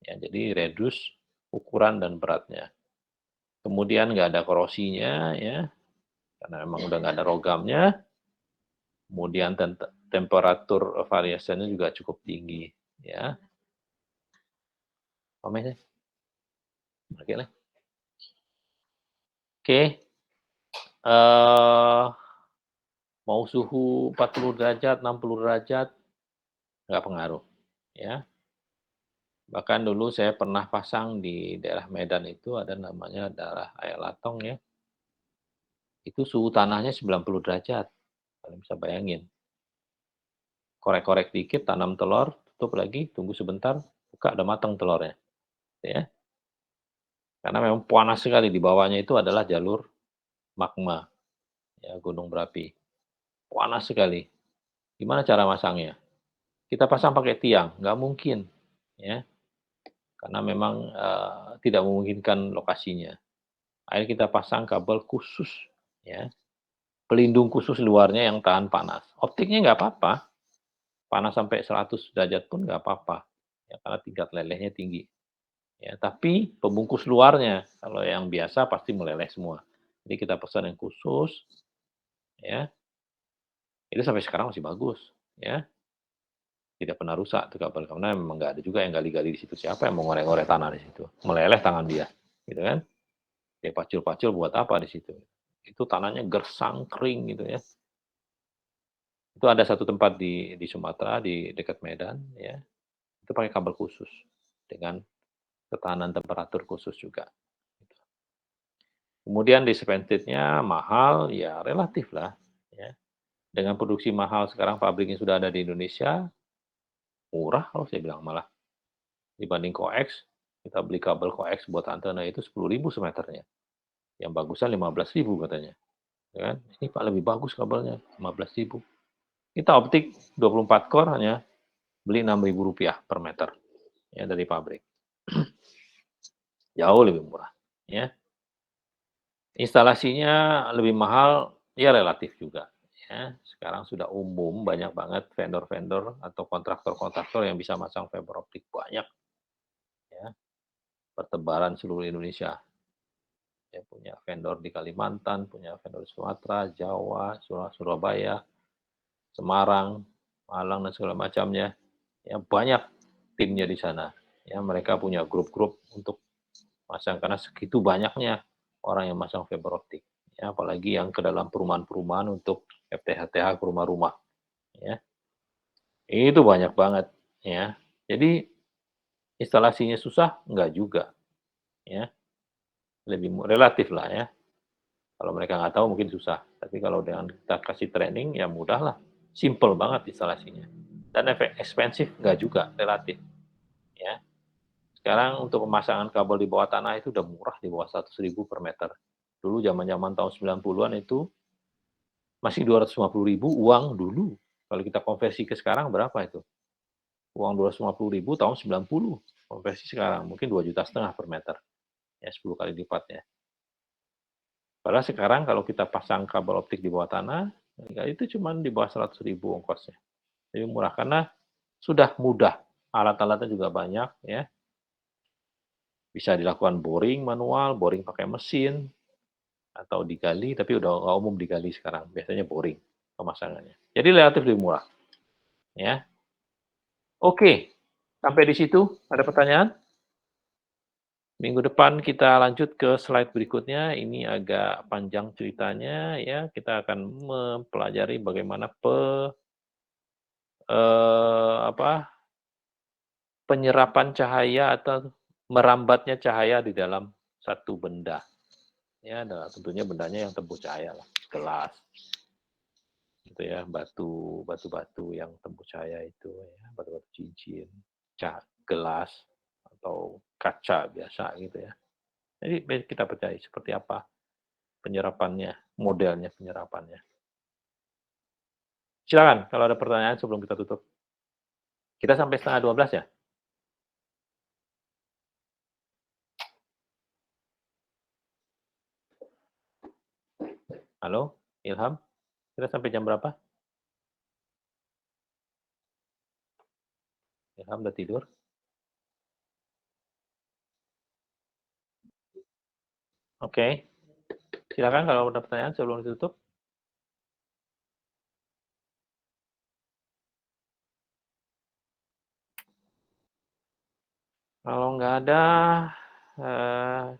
Ya, jadi reduce ukuran dan beratnya. Kemudian nggak ada korosinya, ya, karena memang udah nggak ada logamnya. Kemudian temperatur variasinya juga cukup tinggi, ya. Oke, lah. Oke. Mau suhu 40 derajat, 60 derajat, nggak pengaruh, ya. Bahkan dulu saya pernah pasang di daerah Medan itu ada namanya daerah Air Latong, ya. Itu suhu tanahnya 90 derajat. Kalian bisa bayangin. Korek-korek dikit, tanam telur, tutup lagi, tunggu sebentar, buka, udah matang telurnya. Ya. Karena memang panas sekali, di bawahnya itu adalah jalur magma, ya, gunung berapi. Panas sekali. Gimana cara masangnya? Kita pasang pakai tiang, nggak mungkin, ya. Karena memang tidak memungkinkan lokasinya. Akhirnya kita pasang kabel khusus, ya, pelindung khusus luarnya yang tahan panas. Optiknya nggak apa-apa, panas sampai 100 derajat pun nggak apa-apa, ya, karena tingkat lelehnya tinggi. Ya, tapi pembungkus luarnya, kalau yang biasa pasti meleleh semua. Jadi kita pesan yang khusus, ya, itu sampai sekarang masih bagus, ya. Tidak pernah rusak tuh kabel, karena memang nggak ada juga yang gali-gali di situ. Siapa yang mau ngorek-ngorek tanah di situ? Meleleh tangan dia, gitu kan? Dia pacul-pacul buat apa di situ? Itu tanahnya gersang, kering gitu ya. Itu ada satu tempat di Sumatera, di dekat Medan, ya. Itu pakai kabel khusus dengan ketahanan temperatur khusus juga. Kemudian dispensitnya mahal, ya relatif lah, ya. Dengan produksi mahal sekarang pabriknya sudah ada di Indonesia, murah kalau saya bilang malah. Dibanding koeks, kita beli kabel koeks buat antena itu 10.000 semeternya. Yang bagusan 15.000 katanya. Ya kan? Ini Pak lebih bagus kabelnya, 15.000. Kita optik 24 core hanya beli Rp6.000 per meter, ya, dari pabrik. Jauh lebih murah, ya. Instalasinya lebih mahal, ya relatif juga, ya. Sekarang sudah umum, banyak banget vendor-vendor atau kontraktor-kontraktor yang bisa masang fiber optik, banyak, ya. Pertebaran seluruh Indonesia. Ya, punya vendor di Kalimantan, punya vendor di Sumatera, Jawa, Surabaya, Semarang, Malang, dan segala macamnya. Ya, banyak timnya di sana. Ya, mereka punya grup-grup untuk masang, karena segitu banyaknya orang yang masang fiber optik. Ya, apalagi yang ke dalam perumahan-perumahan untuk FTTH ke rumah-rumah. Ya, itu banyak banget. Ya, jadi instalasinya susah? Enggak juga. Ya, lebih relatif lah ya. Kalau mereka nggak tahu mungkin susah. Tapi kalau dengan kita kasih training ya mudah lah. Simple banget instalasinya. Dan efek ekspensif nggak juga, relatif. Ya. Sekarang untuk pemasangan kabel di bawah tanah itu udah murah, di bawah 100.000 per meter. Dulu zaman-zaman tahun 90-an itu masih 250.000 uang dulu. Kalau kita konversi ke sekarang berapa itu? Uang 250.000 tahun 90. Konversi sekarang mungkin 2,5 juta per meter. Ya, 10 kali lipat ya. Padahal sekarang kalau kita pasang kabel optik di bawah tanah, itu cuma di bawah 100.000 ongkosnya. Jadi murah karena sudah mudah. Alat-alatnya juga banyak, ya. Bisa dilakukan boring manual, boring pakai mesin, atau digali, tapi udah nggak umum digali sekarang. Biasanya boring pemasangannya. Jadi relatif lebih murah. Ya. Oke, sampai di situ. Ada pertanyaan? Minggu depan kita lanjut ke slide berikutnya. Ini agak panjang ceritanya ya. Kita akan mempelajari bagaimana penyerapan cahaya atau merambatnya cahaya di dalam satu benda. Ya, tentunya bendanya yang tembus cahaya lah, gelas, gitu ya, batu-batu yang tembus cahaya itu, ya, batu-batu cincin, gelas atau kaca biasa gitu ya. Jadi kita percaya seperti apa penyerapannya, modelnya penyerapannya. Silakan kalau ada pertanyaan sebelum kita tutup. Kita sampai 11:30 ya. Halo, Ilham? Kita sampai jam berapa? Ilham udah tidur? Oke. Silakan kalau ada pertanyaan sebelum ditutup. Kalau nggak ada,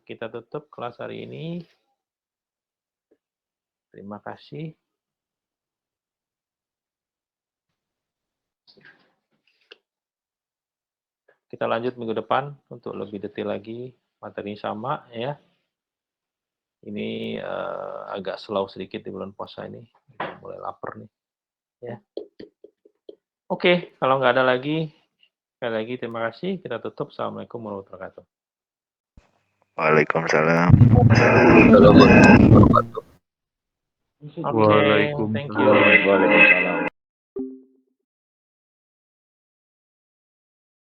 kita tutup kelas hari ini. Terima kasih. Kita lanjut minggu depan untuk lebih detail lagi, materi sama ya. Ini agak slow sedikit di bulan puasa ini, mulai lapar nih. Ya. Oke, kalau nggak ada lagi, sekali lagi terima kasih. Kita tutup. Assalamualaikum warahmatullahi wabarakatuh. Waalaikumsalam. Oke, thank you. Waalaikumsalam.